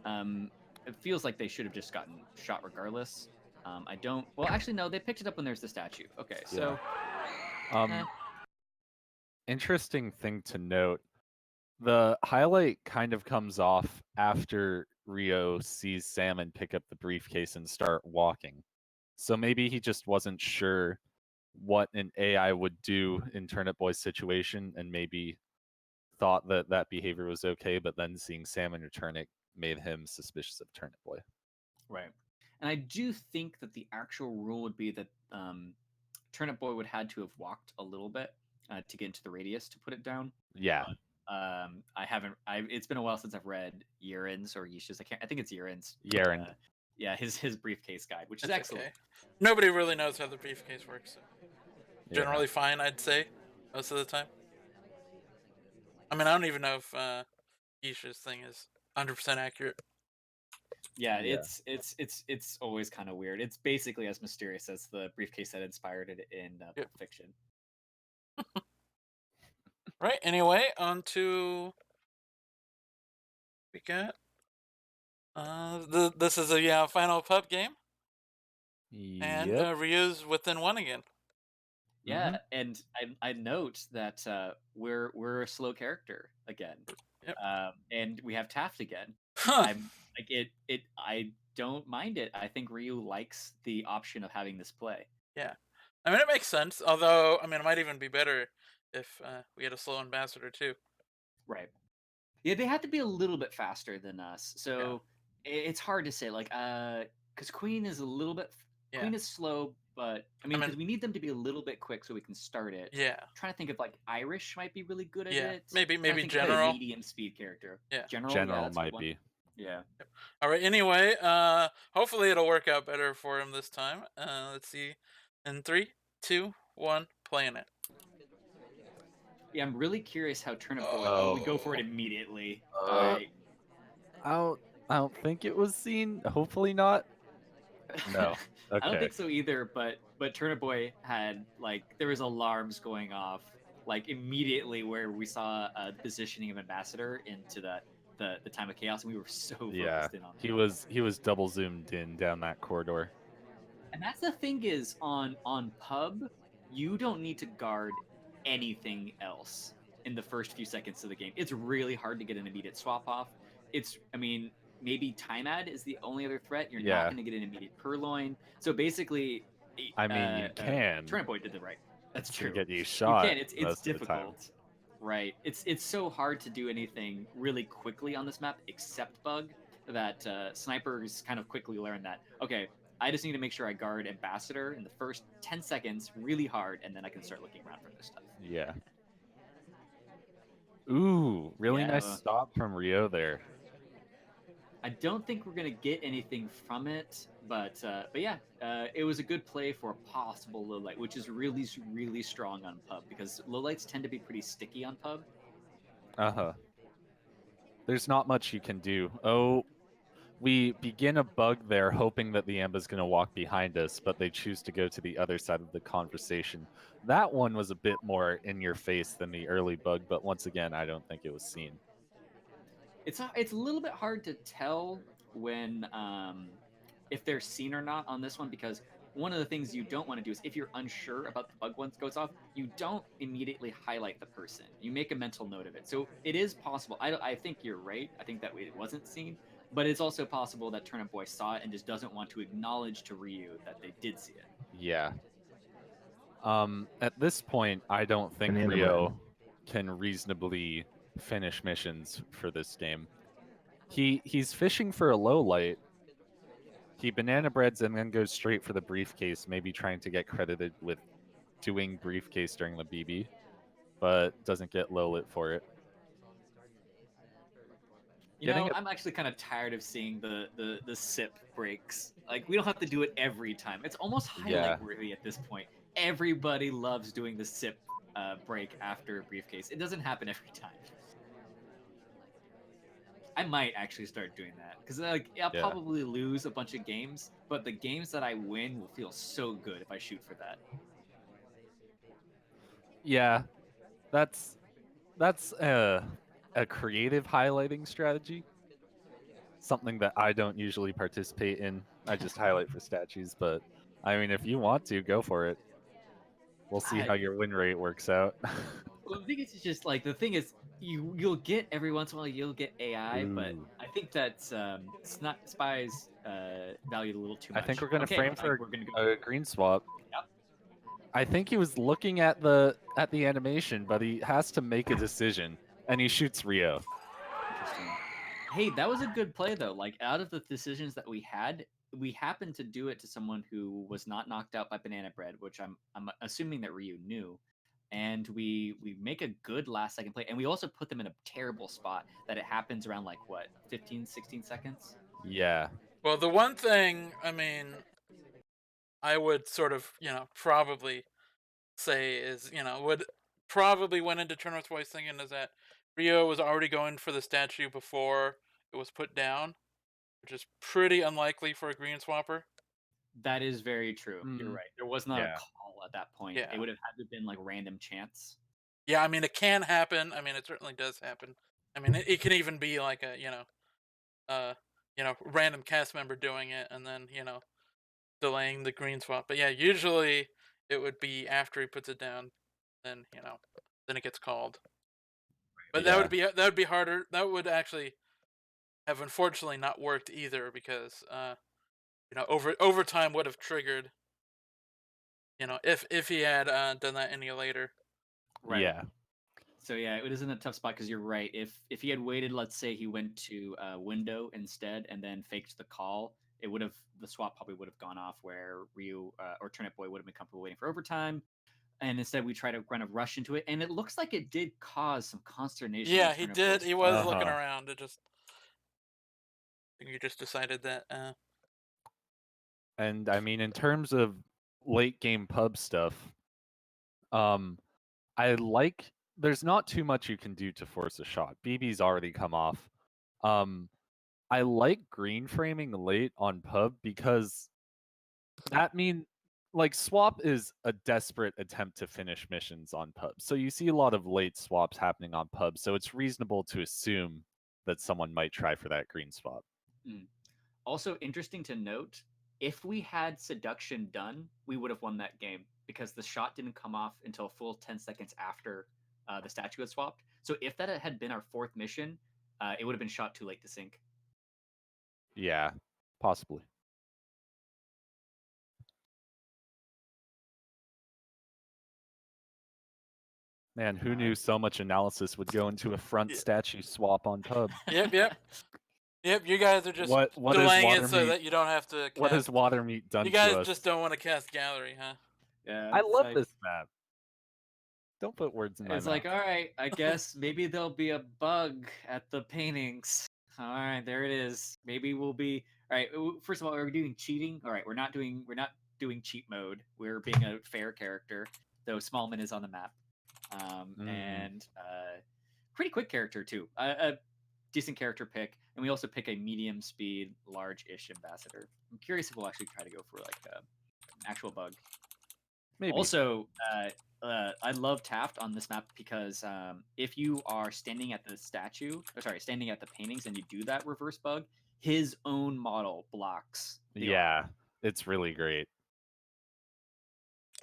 it feels like they should have just gotten shot regardless. I don't. Well, actually, no. They picked it up when there's the statue. Okay, so Um, interesting thing to note. The highlight kind of comes off after Ryooo sees Salmon pick up the briefcase and start walking. So maybe he just wasn't sure what an AI would do in Turnip Boy's situation, and maybe thought that that behavior was okay, but then seeing Salmon return it made him suspicious of Turnip Boy. right, and I do think that the actual rule would be that Turnip Boy would had to have walked a little bit to get into the radius to put it down. Yeah. I haven't. It's been a while since I've read Yerin's or Yisha's. I think it's Yerin's. Yeren. Yeah, his briefcase guide, which is That's excellent. okay. Nobody really knows how the briefcase works. So Yeah. generally fine, I'd say, most of the time. I mean, I don't even know if Isha's thing is 100% accurate. Yeah, Yeah. it's always kind of weird. It's basically as mysterious as the briefcase that inspired it in Pulp Fiction. Right. Anyway, on to we got this is a final pub game, and Yep. Ryu's within one again. Yeah, and I note that we're a slow character again. Yep. And we have Taft again. Huh. I'm like it. I don't mind it. I think Ryu likes the option of having this play. Yeah, I mean it makes sense. Although I mean it might even be better if we had a slow ambassador too. Right. Yeah, they have to be a little bit faster than us. So it's hard to say. Like, because Queen is a little bit. Yeah. Queen is slow, but I mean, mean- because we need them to be a little bit quick so we can start it. Yeah. I'm trying to think of like Irish might be really good at Yeah, it. maybe Trying to think of a General. medium speed character. Yeah. General. General yeah, that's a good might one. be. Yeah. All right. Anyway, hopefully it'll work out better for him this time. Let's see. In 3, 2, 1, playing it. Yeah, I'm really curious how Turnip Boy. Oh. We go for it immediately. I don't think it was seen. Hopefully not. No. Okay. I don't think so either. But Turnip Boy had like there was alarms going off like immediately where we saw the positioning of Ambassador into the time of chaos, and we were so focused in on it. He was double zoomed in down that corridor. And that's the thing is on pub, you don't need to guard anything else in the first few seconds of the game. It's really hard to get an immediate swap off. I mean, maybe time ad is the only other threat. You're not going to get an immediate purloin. So basically, I mean, you can. Turnip Boy did the right. That's true. Get you shot. You can. It's difficult. Right. It's so hard to do anything really quickly on this map except bug that snipers kind of quickly learn that, okay, I just need to make sure I guard Ambassador in the first 10 seconds really hard, and then I can start looking around for this stuff. Yeah. Ooh, really nice stop from Ryooo there. I don't think we're gonna get anything from it, but yeah, it was a good play for a possible low light, which is really, really strong on pub because low lights tend to be pretty sticky on pub. There's not much you can do. Oh, we begin a bug there, hoping that the Amba's going to walk behind us, but they choose to go to the other side of the conversation. That one was a bit more in your face than the early bug, but once again, I don't think it was seen. It's a little bit hard to tell when if they're seen or not on this one, because one of the things you don't want to do is if you're unsure about the bug once it goes off, you don't immediately highlight the person. You make a mental note of it. So it is possible. I think you're right. I think that it wasn't seen. But it's also possible that Turnip Boy saw it and just doesn't want to acknowledge to Ryu that they did see it. Yeah. At this point, I don't think Ryooo can reasonably finish missions for this game. He's fishing for a low light. He banana breads and then goes straight for the briefcase, maybe trying to get credited with doing briefcase during the BB, but doesn't get low lit for it. I'm actually kind of tired of seeing the sip breaks. Like, we don't have to do it every time. It's almost highlight worthy at this point. Everybody loves doing the sip break after a briefcase. It doesn't happen every time. I might actually start doing that because I'll probably lose a bunch of games, but the games that I win will feel so good if I shoot for that. Yeah, that's a creative highlighting strategy. Something that I don't usually participate in. I just highlight for statues, but I mean, if you want to, go for it. We'll see how your win rate works out. Well, the thing is, it's just like the thing is, you'll get every once in a while you'll get AI, but Ooh. I think that's it's not Spy's valued a little too I much. think we're gonna Okay, frame for we're gonna go. a green swap. Yep. I think he was looking at the animation, but he has to make a decision, and he shoots Ryooo. Interesting. Hey, that was a good play though. Like out of the decisions that we had, we happened to do it to someone who was not knocked out by banana bread, which I'm assuming that Ryooo knew. And we make a good last second play, and we also put them in a terrible spot that it happens around like what 15 16 seconds. Yeah. Well, the one thing, I mean, I would sort of, probably say is, would probably went into Turnipboy thinking is that Ryooo was already going for the statue before it was put down, which is pretty unlikely for a green swapper. That is very true. You're Mm, right. There was not a yeah. call at that point. Yeah. It would have had to have been like random chance. Yeah, I mean, it can happen. I mean, it certainly does happen. I mean, it can even be like a, random cast member doing it and then, delaying the green swap. But yeah, usually it would be after he puts it down, then, then it gets called. But Yeah. that would be harder. That would actually have unfortunately not worked either because overtime would have triggered. If he had done that any later. Right. Yeah. So yeah, it is in a tough spot because you're right. If he had waited, let's say he went to window instead and then faked the call, the swap probably would have gone off where Ryu or Turnipboy would have been comfortable waiting for overtime, and instead we try to kind of rush into it, and it looks like it did cause some consternation. Yeah, he did. He was looking Uh-huh. around. I think he just decided that. And I mean, in terms of late game pub stuff, I like. There's not too much you can do to force a shot. BB's already come off. I like green framing late on pub because that mean like swap is a desperate attempt to finish missions on pub. So you see a lot of late swaps happening on pub. So it's reasonable to assume that someone might try for that green swap. Mm. Also interesting to note, if we had seduction done, we would have won that game because the shot didn't come off until a full 10 seconds after the statue had swapped. So if that had been our fourth mission, it would have been shot too late to sink. Yeah, possibly. Man, who knew so much analysis would go into a front statue swap on pub? Yep. You guys are just What delaying is it so that you don't have to. What has Watermeat done You to guys us? just don't want to cast gallery, huh? Yeah, I love this map. Don't put words in my mouth. It's like, all right, I guess maybe there'll be a bug at the paintings. All right, there it is. Maybe we'll be all right. First of all, are we doing cheating? All right, we're not doing cheat mode. We're being a fair character, though Smallman is on the map, and pretty quick character too. A decent character pick, and we also pick a medium speed, large-ish ambassador. I'm curious if we'll actually try to go for like an actual bug. Maybe. Also, I love Taft on this map because if you are standing at the standing at the paintings, and you do that reverse bug, his own model blocks. Yeah, it's really great.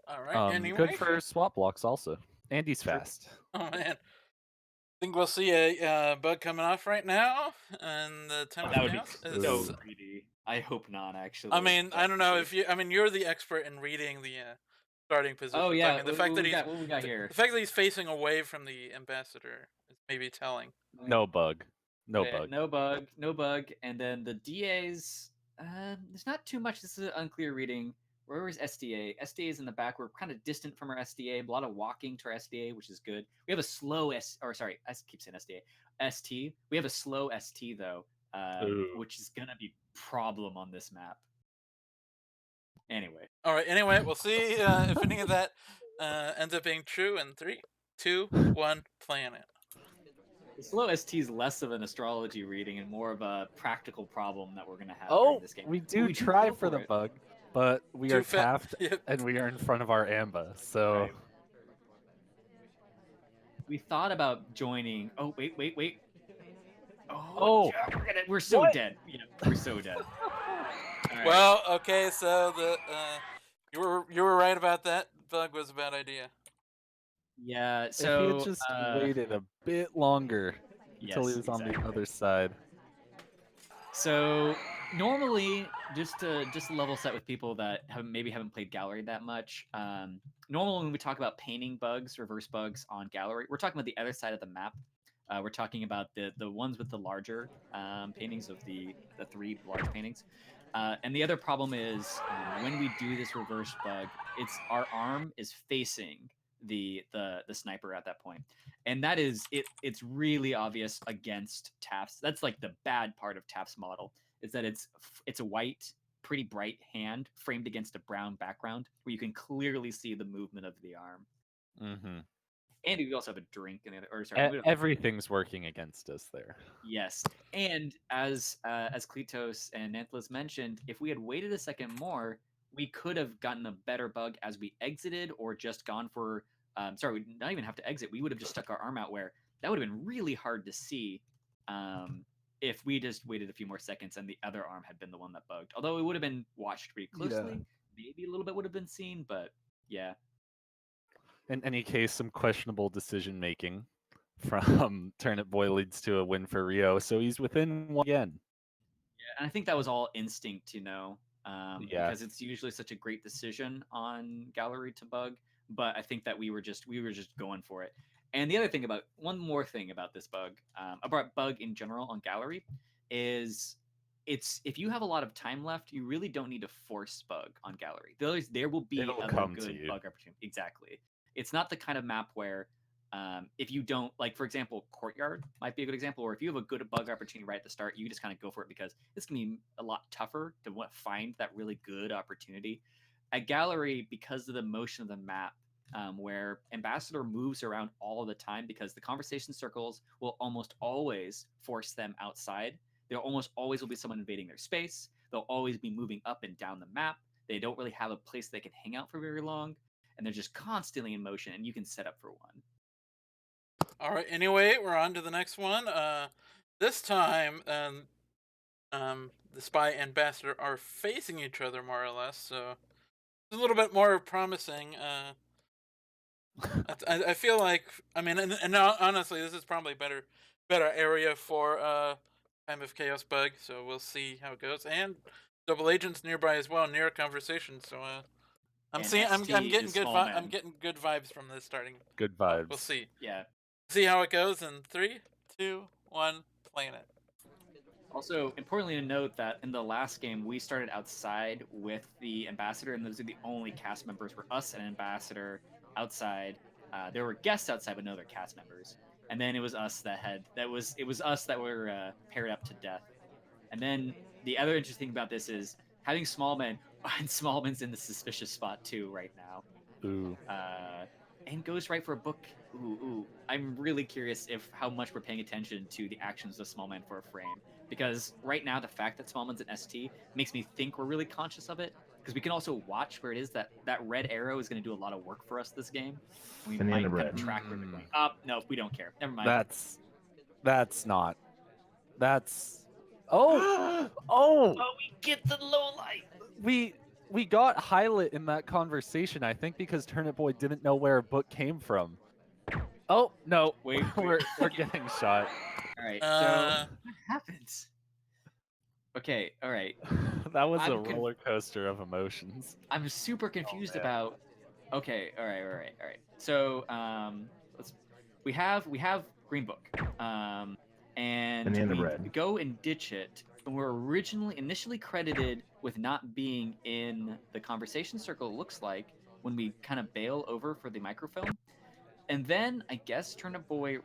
All right. Anyway, good for swap blocks also. And he's fast. Oh man, I think we'll see a bug coming off right now, and the time That would be is. so greedy. I hope not. Actually, I mean, I don't know if you. I mean, you're the expert in reading the starting position. Oh yeah, I mean, the fact that what we got here? The fact that he's facing away from the ambassador is maybe telling. No bug. No bug. No bug. And then the DAs, there's not too much. This is an unclear reading. Where is SDA? SDA is in the back. We're kind of distant from our SDA. A lot of walking to our SDA, which is good. We have a slow I keep saying SDA. ST. We have a slow ST though, which is gonna be problem on this map. Anyway. All right. Anyway, we'll see if any of that ends up being true in 3, 2, 1. Planet. The slow ST is less of an astrology reading and more of a practical problem that we're going to have Oh, in this game. we do try for the bug, but we are Taft Yep. and we are in front of our Amba, so... Right. we thought about joining. Oh wait. Oh, yeah, we're so what? dead. Yeah, we're so dead. All right. Well, okay, so you were right about that. Bug was a bad idea. Yeah. If he had So just waited a bit longer until he yes, was on the exactly. other side. So normally, just to level set with people that maybe haven't played Gallery that much. Normally, when we talk about painting bugs, reverse bugs on Gallery, we're talking about the other side of the map. We're talking about the ones with the larger paintings of the three large paintings. And the other problem is when we do this reverse bug, it's our arm is facing the sniper at that point, and that is it's really obvious against Taft's. That's like the bad part of Taft's model, is that it's a white, pretty bright hand framed against a brown background where you can clearly see the movement of the arm. Mm-hmm. And we also have a drink in the other, or sorry, we have Everything's working against us there. yes. And as Kletos and Nanthalus mentioned, if we had waited a second more, we could have gotten a better bug as we exited, or just gone for sorry, we not even have to exit. We would have just stuck our arm out, where that would have been really hard to see if we just waited a few more seconds and the other arm had been the one that bugged. Although it would have been watched pretty closely, maybe a little bit would have been seen, but yeah. In any case, some questionable decision making from Turnipboy leads to a win for Ryooo, so he's within one again. And I think that was all instinct, Yeah. because it's usually such a great decision on Gallery to bug. But I think that we were just going for it. And the other thing about one more thing about this bug, about bug in general on Gallery, is it's if you have a lot of time left, you really don't need to force bug on Gallery. There will be It'll other come to good you. bug opportunities. Exactly. It's not the kind of map where if you don't, like, for example, Courtyard might be a good example, or if you have a good bug opportunity right at the start, you just kind of go for it, because it's going to be a lot tougher to find that really good opportunity. At Gallery, because of the motion of the map, where Ambassador moves around all the time, because the conversation circles will almost always force them outside. There almost always will be someone invading their space. They'll always be moving up and down the map. They don't really have a place they can hang out for very long, and they're just constantly in motion, and you can set up for one. All right. Anyway, we're on to the next one. This time, the spy and ambassador are facing each other more or less, so it's a little bit more promising. I feel like, I mean, and honestly, this is probably better area for Time of Chaos bug. So we'll see how it goes. And double agents nearby as well, near a conversation. So I'm And seeing, I'm ST getting is good, small I'm men. getting good vibes from this starting. Good Oh, vibes. we'll see. Yeah. See how it goes in 3, 2, 1, playing it. Also, importantly to note that in the last game, we started outside with the ambassador, and those are the only cast members. Were us and ambassador outside. There were guests outside, but no other cast members. And then it was us it was us that were paired up to death. And then the other interesting thing about this is having Smallman, and Smallman's in the suspicious spot too right now. Ooh. And goes right for a book. Ooh. I'm really curious if how much we're paying attention to the actions of Smallman for a frame. Because right now, the fact that Smallman's an ST makes me think we're really conscious of it. Because we can also watch where it is that red arrow is going to do a lot of work for us this game. And we Banana might kind of bread. track where they're going. Up, no, we don't care. Never mind. That's not. That's. Oh. Oh. We get the low light. We got highlight in that conversation, I think, because Turnipboy didn't know where a book came from. Oh no, Wait. we're getting shot. All right. So what happens? Okay. All right. That was a roller coaster of emotions. I'm super confused man. about. Okay. All right. So we have Green Book, and Banana we bread. go and ditch it. And we're initially credited with not being in the conversation circle. It looks like, when we kind of bail over for the microfilm, and then I guess Turnipboy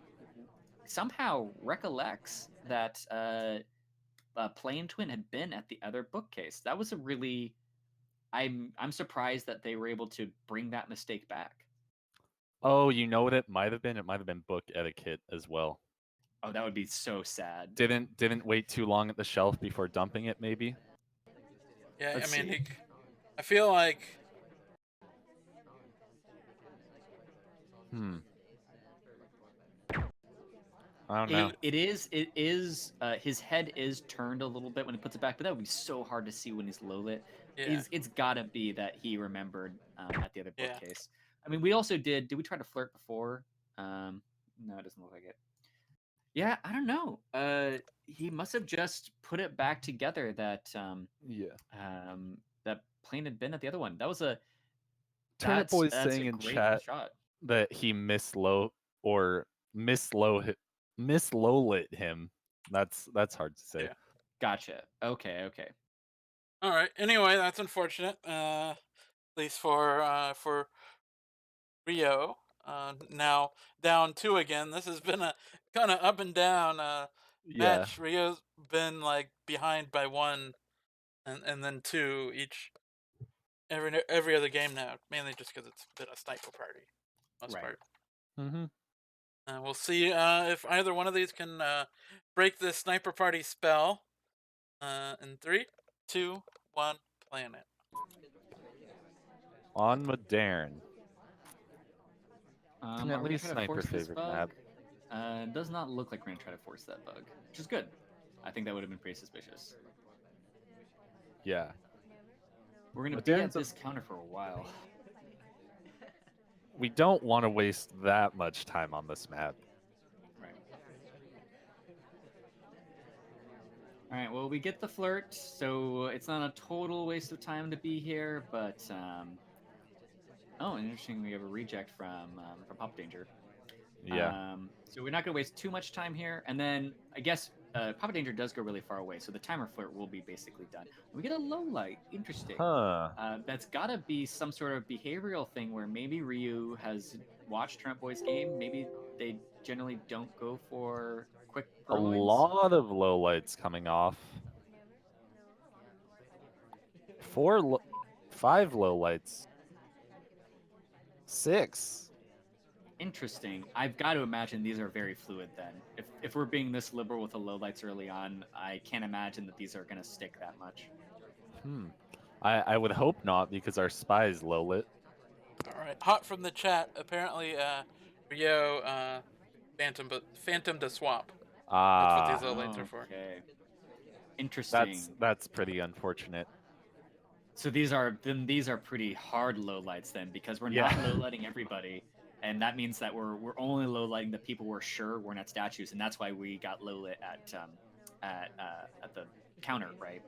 somehow recollects that Plane Twin had been at the other bookcase. That was a really. I'm surprised that they were able to bring that mistake back. Oh, you know what it might have been? It might have been book etiquette as well. Oh, that would be so sad. Didn't wait too long at the shelf before dumping it, maybe? Yeah, Let's I mean, see. I feel like. I don't know. It is. His head is turned a little bit when he puts it back, but that would be so hard to see when he's low lit. Yeah. It's gotta be that he remembered at the other Yeah. bookcase. I mean, we also did. Did we try to flirt before? No, it doesn't look like it. Yeah, I don't know. He must have just put it back together that Yeah. that plane had been at the other one. That was a Turnip Boy's that's saying a in great chat shot. that he miss low lit him. That's hard to say. Yeah. Gotcha. Okay. All right. Anyway, that's unfortunate. At least for Ryooo. Now down 2 again. This has been a kind of up and down Yeah. match. Ryoo's been like behind by 1 and then 2 each every other game now, mainly just because it's been a sniper party most Right. part. Mm-hmm. We'll see if either one of these can break this sniper party spell. In 3, 2, 1, planet. On Modern. Are we Definitely gonna try to sniper force this favorite bug? map. Does not look like we're gonna try to force that bug, which is good. I think that would have been pretty suspicious. Yeah. We're gonna be Modern's at this counter for a while. We don't want to waste that much time on this map. Right. All right. Well, we get the flirt, so it's not a total waste of time to be here. But oh, interesting. We have a reject from Pop Danger. Yeah. So we're not going to waste too much time here. And then I guess Papa Danger does go really far away, so the timer flirt will be basically done. We get a low light. Interesting. Huh. That's got to be some sort of behavioral thing where maybe Ryooo has watched Turnipboy's game. Maybe they generally don't go for quick A purloins. lot of lowlights coming off. 5 lowlights. 6. Interesting. I've got to imagine these are very fluid then. If we're being this liberal with the lowlights early on, I can't imagine that these are going to stick that much. I would hope not, because our spy is low lit. All right. Hot from the chat. Apparently, Ryooo phantom to swap. That's what these low lights are for. Okay. Interesting. That's pretty unfortunate. So these are pretty hard lowlights then, because we're not lowlighting everybody, and that means that we're only lowlighting the people we're sure weren't at statues, and that's why we got lowlit at the counter, right?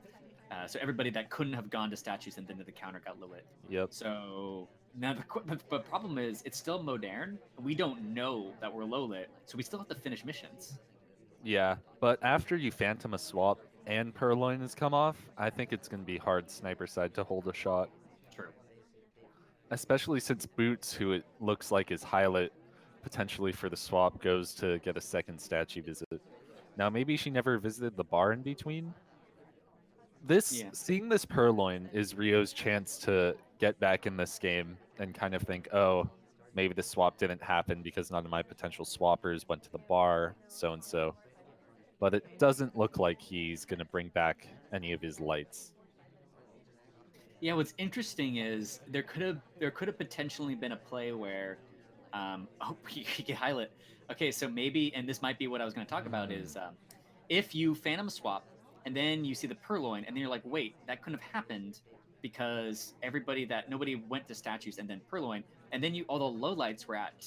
So everybody that couldn't have gone to statues and then to the counter got lowlit. Yep. So now the problem is it's still modern. We don't know that we're lowlit, so we still have to finish missions. Yeah, but after you phantom a swap and purloin has come off, I think it's going to be hard sniper side to hold a shot. True. Especially since Boots, who it looks like is highlight potentially for the swap, goes to get a second statue visit. Now maybe she never visited the bar in between. Seeing this purloin is Ryo's chance to get back in this game and kind of think, oh, maybe the swap didn't happen because none of my potential swappers went to the bar, so and so. But it doesn't look like he's going to bring back any of his lights. Yeah, what's interesting is there could have potentially been a play where, you get highlight. Okay, so maybe, and this might be what I was going to talk about is, if you phantom swap and then you see the purloin and then you're like, wait, that couldn't have happened because nobody went to statues and then purloin, and then all the lowlights were at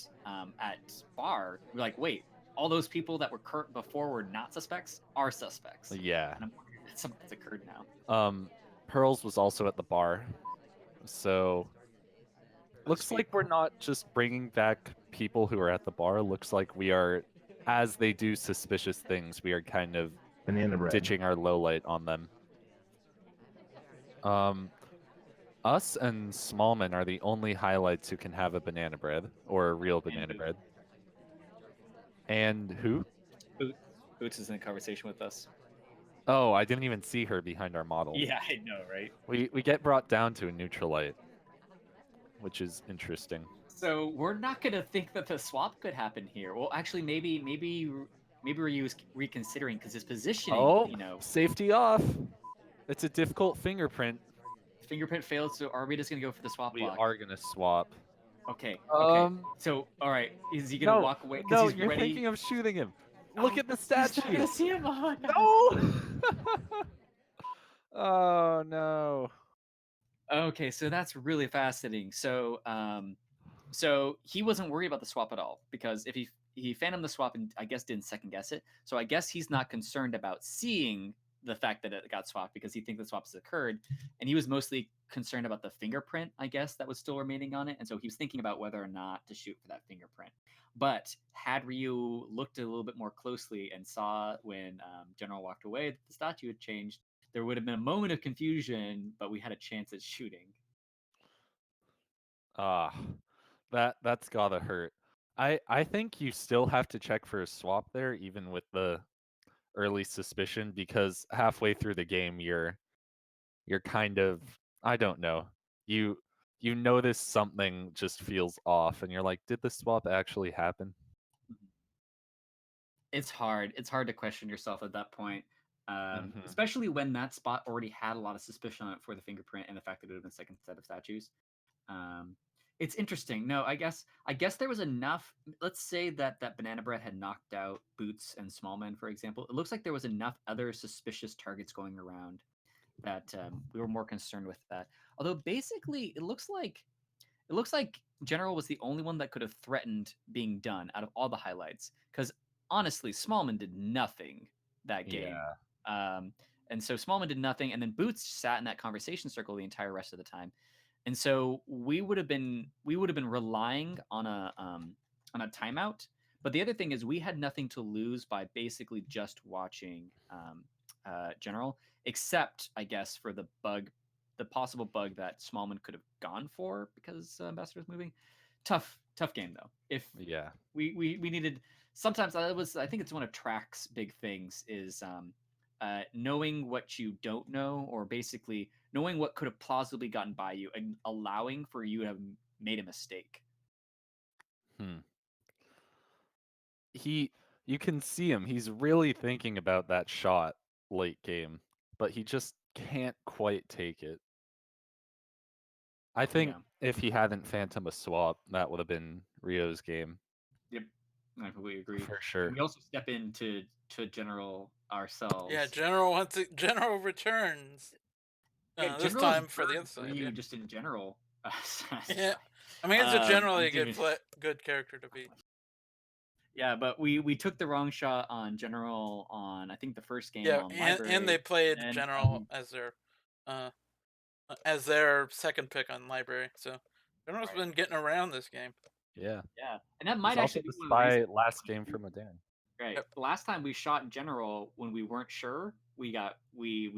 bar. We're like, wait, all those people that were before were not suspects are suspects. Yeah. And I'm wondering if something's occurred now. Pearls was also at the bar, so looks like we're not just bringing back people who are at the bar. Looks like we are, as they do suspicious things, we are kind of ditching our low light on them. Us and Smallman are the only highlights who can have a banana bread, or a real banana bread. And who? Boots is in a conversation with us. Oh, I didn't even see her behind our model. Yeah, I know, right? We get brought down to a neutral light, which is interesting. So we're not gonna think that the swap could happen here. Well, actually, maybe Ryooo is reconsidering because his positioning. Oh, safety off. It's a difficult fingerprint. Fingerprint failed, so are we just gonna go for the swap block? We are gonna swap. Okay. Okay. So, all right, is he gonna walk away? No, he's you're ready? thinking of shooting him. Look at the He's not statue. gonna see him. Oh my God. No. Oh no. Okay, so that's really fascinating. So he wasn't worried about the swap at all because if he phantomed the swap and I guess didn't second guess it. So I guess he's not concerned about seeing the fact that it got swapped because he thinks the swap has occurred, and he was mostly concerned about the fingerprint, I guess, that was still remaining on it, and so he was thinking about whether or not to shoot for that fingerprint. But had Ryu looked a little bit more closely and saw when General walked away that the statue had changed, there would have been a moment of confusion, but we had a chance at shooting. Ah, that's gotta hurt. I think you still have to check for a swap there, even with the early suspicion, because halfway through the game you're kind of, I don't know. You you notice something just feels off and you're like, did the swap actually happen? It's hard. It's hard to question yourself at that point, Mhm. especially when that spot already had a lot of suspicion on it for the fingerprint and the fact that it would have been second set of statues. Um, it's interesting. No, I guess there was enough. Let's say that Banana Bread had knocked out Boots and Smallman, for example. It looks like there was enough other suspicious targets going around that we were more concerned with that. Although basically, it looks like General was the only one that could have threatened being done out of all the highlights. Because honestly, Smallman did nothing that game. Yeah. Um, and so Smallman did nothing, and then Boots sat in that conversation circle the entire rest of the time. And so we would have been relying on a timeout. But the other thing is we had nothing to lose by basically just watching General, except I guess for the possible bug that Smallman could have gone for because Ambassador's moving. Tough game though. If Yeah. we needed sometimes I think it's one of Track's big things is knowing what you don't know, or basically knowing what could have plausibly gotten by you and allowing for you to have made a mistake. Hmm. You can see him. He's really thinking about that shot late game, but he just can't quite take it. I think Yeah. if he hadn't phantom a swap, that would have been Rio's game Yep. I completely agree. for And sure. we also step into General ourselves. Yeah, General returns. Yeah, This General is time for the other side. Ryu Yeah. just in general. Yeah. I mean, it's a generally a David. good character to be. Yeah, but we took the wrong shot on General on I think the first game Yeah, on and Library. they played and General uh as their second pick on Library. So General's Right. been getting around this game. Yeah. Yeah, and that It's might also actually be the one of the spy reasons. last game for Modern. Right. Yep. Last time we shot General when we weren't sure, we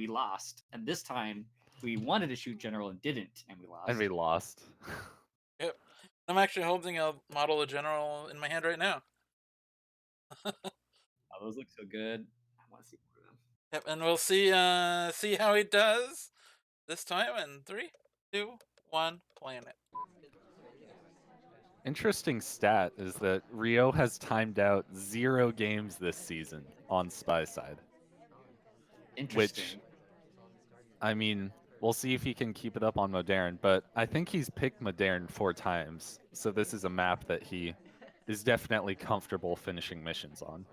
lost, and this time we wanted to shoot General and didn't, and we lost. And we lost. Yep. I'm actually holding a model of General in my hand right now. Oh, those look so good. I want to see more of them. Yep, and we'll see how he does this time in 3, 2, 1, playing it. Interesting stat is that Rio has timed out 0 games this season on Spy side. Interesting. Which, I mean, we'll see if he can keep it up on Modern, but I think he's picked Modern 4 times, so this is a map that he is definitely comfortable finishing missions on.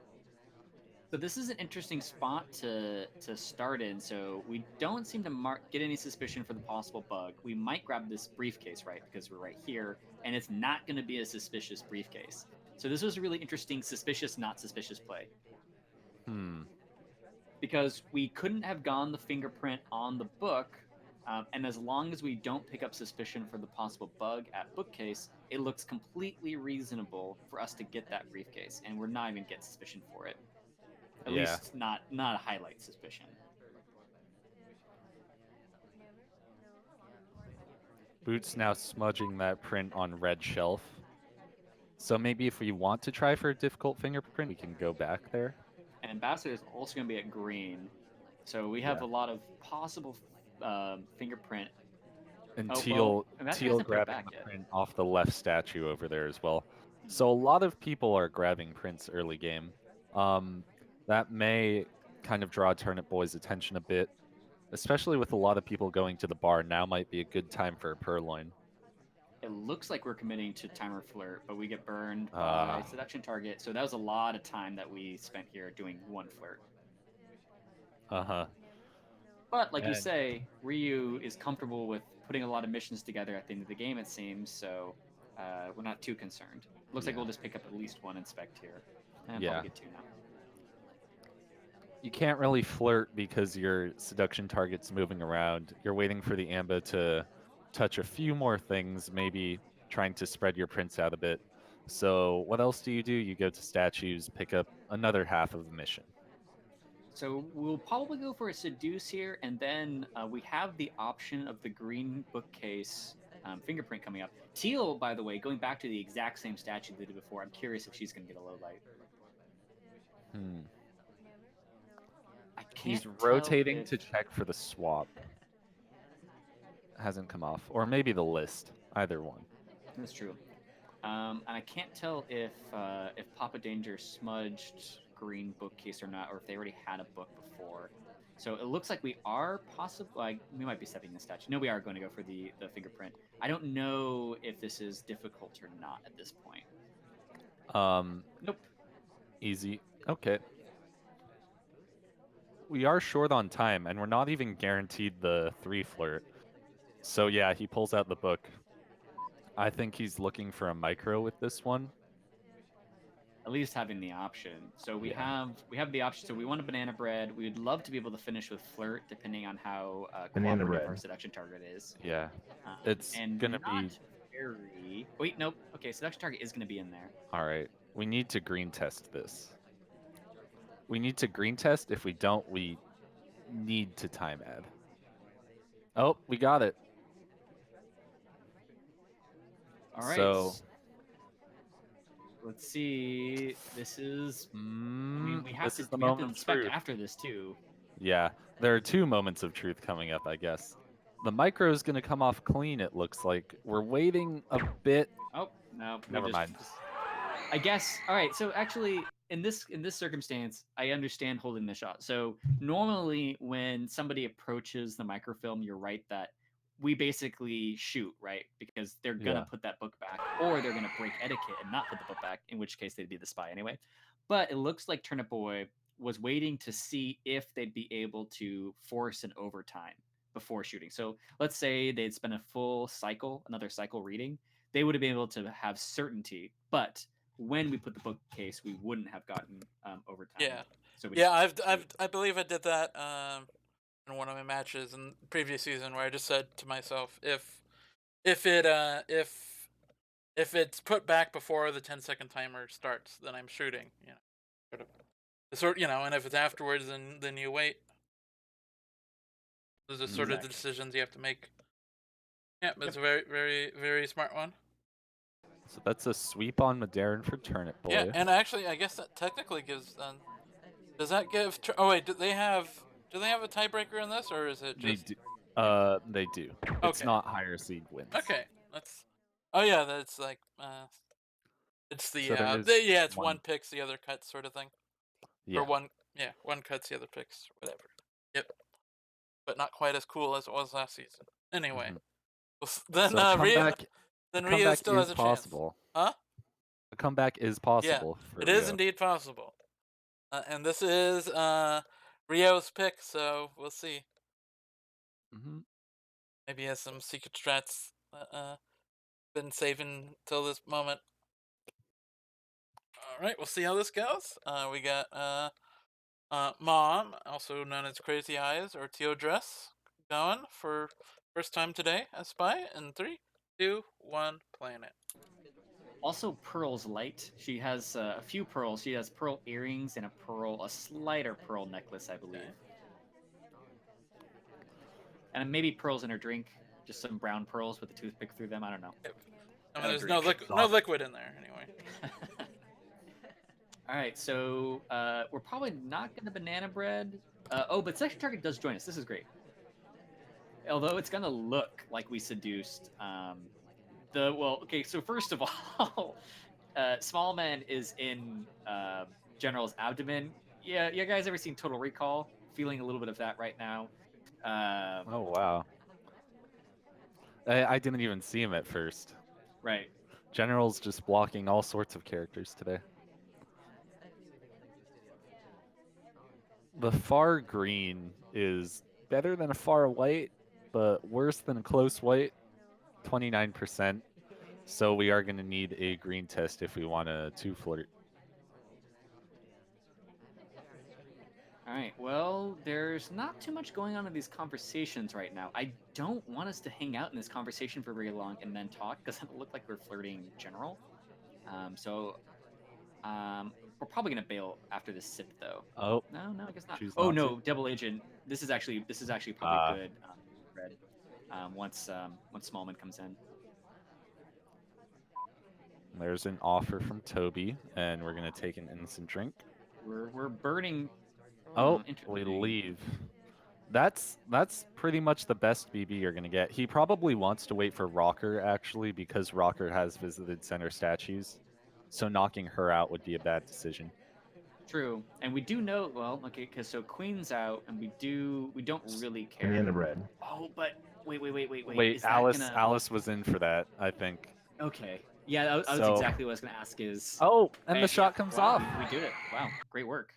So this is an interesting spot to start in. So we don't seem to get any suspicion for the possible bug. We might grab this briefcase, right? Because we're right here, and it's not going to be a suspicious briefcase. So this was a really interesting suspicious, not suspicious play. Because we couldn't have gone the fingerprint on the book, and as long as we don't pick up suspicion for the possible bug at bookcase, it looks completely reasonable for us to get that briefcase, and we're not even get suspicion for it. At least not a highlight suspicion. Boots now smudging that print on red shelf. So maybe if we want to try for a difficult fingerprint, we can go back there. And Ambassador is also going to be at green. So we have a lot of possible fingerprint. And Oh, Teal, well, Ambassador Teal hasn't put it grabbing back the yet. print off the left statue over there as well. So a lot of people are grabbing prints early game. That may kind of draw Turnipboy's attention a bit, especially with a lot of people going to the bar. Now might be a good time for a purloin. it looks like we're committing to timer flirt, but we get burned by seduction target. So that was a lot of time that we spent here doing one flirt. But like you And- say, Ryooo is comfortable with putting a lot of missions together at the end of the game, it seems. So we're not too concerned. Looks like Yeah. we'll just pick up at least one inspect here, and Yeah. probably get two now. You can't really flirt because your seduction target's moving around. You're waiting for the Amba to touch a few more things, maybe trying to spread your prints out a bit. So what else do? You go to statues, pick up another half of the mission. So we'll probably go for a seduce here, and then we have the option of the green bookcase fingerprint coming up. Teal, by the way, going back to the exact same statue they did before. I'm curious if she's going to get a low light. I can't He's tell rotating if... to check for the swap. Hasn't come off, or maybe the list. Either one. That's true. And I can't tell if Papa Danger smudged green bookcase or not, or if they already had a book before. So it looks like we are possibly, like, we might be stepping in statue. No, we are going to go for the fingerprint. I don't know if this is difficult or not at this point. Nope. Easy. Okay. We are short on time, and we're not even guaranteed the 3 flirt. So yeah, he pulls out the book. I think he's looking for a micro with this one. At least having the option. So we Yeah. have the option. So we want a banana bread. We would love to be able to finish with flirt, depending on how Banana cooperative bread. our seduction target is. Yeah. It's and gonna not be very. Wait, nope. Okay, seduction target is gonna be in there. all right. We need to green test this. We need to green test. If we don't, we need to time add. Oh, we got it. All right. So let's see. This is. I mean, we have this to. is the We have to moment of inspect truth. after this too. Yeah, there are 2 moments of truth coming up, I guess. The micro is going to come off clean, it looks like. We're waiting a bit. Oh no. Never mind. I guess. All right. So actually, in this circumstance, I understand holding the shot. So normally, when somebody approaches the microfilm, you're right that we basically shoot, right? Because they're gonna Yeah. put that book back, or they're gonna break etiquette and not put the book back. In which case, they'd be the spy anyway. But it looks like Turnipboy was waiting to see if they'd be able to force an overtime before shooting. So let's say they'd spent a full cycle, another cycle reading, they would have been able to have certainty. But when we put the bookcase, we wouldn't have gotten overtime. Yeah. So Yeah, I believe I did that in one of my matches in the previous season where I just said to myself, if it's put back before the 10-second timer starts, then I'm shooting. You know, and if it's afterwards, then you wait. Those are sort of the decisions you have to make. Yeah, but it's a very, very, very smart one. So that's a sweep on Madarin for Turnipboy. Yeah, and actually, I guess that technically gives. Does that give? Oh wait, do they have a tiebreaker in this, or is it just? They do. It's Okay. not higher seed wins. Okay, that's. Oh yeah, that's like. It's the So there is it's one- one picks, the other cuts sort of thing. Yeah. Or one cuts, the other picks, whatever. Yep. But not quite as cool as it was last season. Anyway, then So Ryooo still has a possible. chance. Huh? A comeback is possible. Yeah, for it is Ryooo. indeed possible. And this is Ryoo's pick, so we'll see. Mhm. Maybe he has some secret strats been saving till this moment. All right, we'll see how this goes. We got Mom, also known as Crazy Eyes or Teal Dress, going for first time today as Spy. In 3, 2, 1, playing it. Also, Pearl's light. She has a few pearls. She has pearl earrings and a slighter pearl necklace, I believe. Okay. And maybe pearls in her drink. Just some brown pearls with a toothpick through them. I don't know. I mean, there's drink. no liquid in there anyway. All right, so we're probably not going to banana bread. But section target does join us. This is great. Although it's going to look like we seduced. Okay. So first of all, Small Man is in General's abdomen. Yeah, you guys ever seen Total Recall? Feeling a little bit of that right now. Oh wow. I didn't even see him at first. Right. General's just blocking all sorts of characters today. The far green is better than a far white, but worse than a close white, 29%. So we are going to need a green test if we want a 2-flirt. All right. Well, there's not too much going on in these conversations right now. I don't want us to hang out in this conversation for very long and then talk because it'll look like we're flirting general. We're probably gonna bail after this sip though. Oh, No, I guess not. choose Oh not to. no, double agent. This is actually probably good. Red. Once Smallman comes in. There's an offer from Toby, and we're going to take an instant drink. We're burning. Oh, we Interesting. leave. That's pretty much the best BB you're going to get. He probably wants to wait for Rocker, actually, because Rocker has visited center statues. So knocking her out would be a bad decision. True, and we do know. Well, okay, because so Queen's out, and we don't really care. Banana bread. Oh, but wait. Wait, Is Alice that gonna? Alice was in for that, I think. Okay. Yeah, that was So- exactly what I was gonna ask. Is Oh, and Hey, the shot yeah, comes wow, off. We did it. Wow, great work.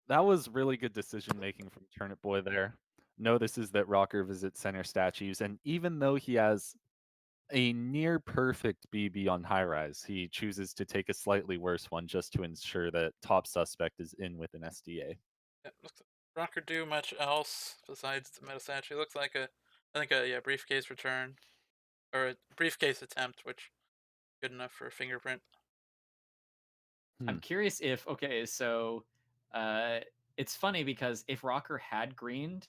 That was really good decision making from Turnipboy there. Notices that Rocker visits center statues, and even though he has a near perfect BB on high rise, he chooses to take a slightly worse one just to ensure that top suspect is in with an SDA. Yeah, looks Rocker do much else besides the meta statue. Looks like I think a briefcase return or a briefcase attempt, which good enough for a fingerprint. I'm curious if so it's funny because if Rocker had greened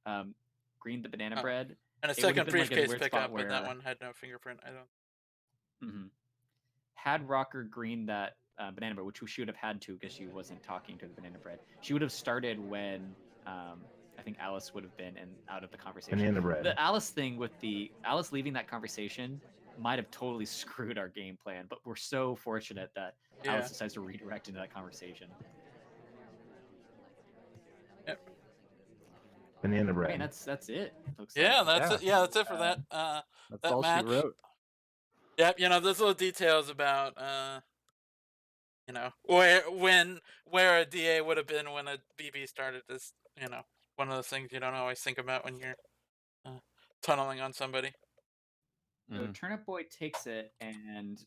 the banana bread, And a it would have second been like a briefcase weird pickup, spot but that where one had no fingerprint. I don't. had Rocker greened that banana bread, which she would have had to because she wasn't talking to the banana bread. She would have started when I think Alice would have been out of the conversation. Banana bread. The Alice thing with the Alice leaving that conversation might have totally screwed our game plan, but we're so fortunate that Alice decides to redirect into that conversation. Yep. Banana bread. I mean, that's it. Looks Yeah, like. that's it. Yeah, that's it for that. That's that all match. she wrote. Yep, those little details about where a DA would have been when a BB started is one of those things you don't always think about when you're tunneling on somebody. So Turnipboy takes it, and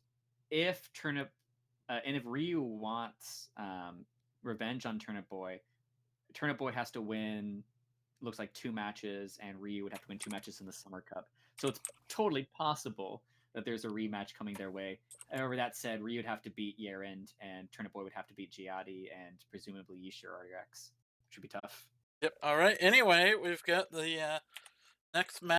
if Ryooo wants revenge on Turnipboy, Turnipboy has to win. Looks like 2 matches, and Ryooo would have to win 2 matches in the Summer Cup. So it's totally possible that there's a rematch coming their way. However, that said, Ryooo would have to beat Yerend, and Turnipboy would have to beat Giatti, and presumably Yishir RX, which would be tough. Yep. All right. Anyway, we've got the next match.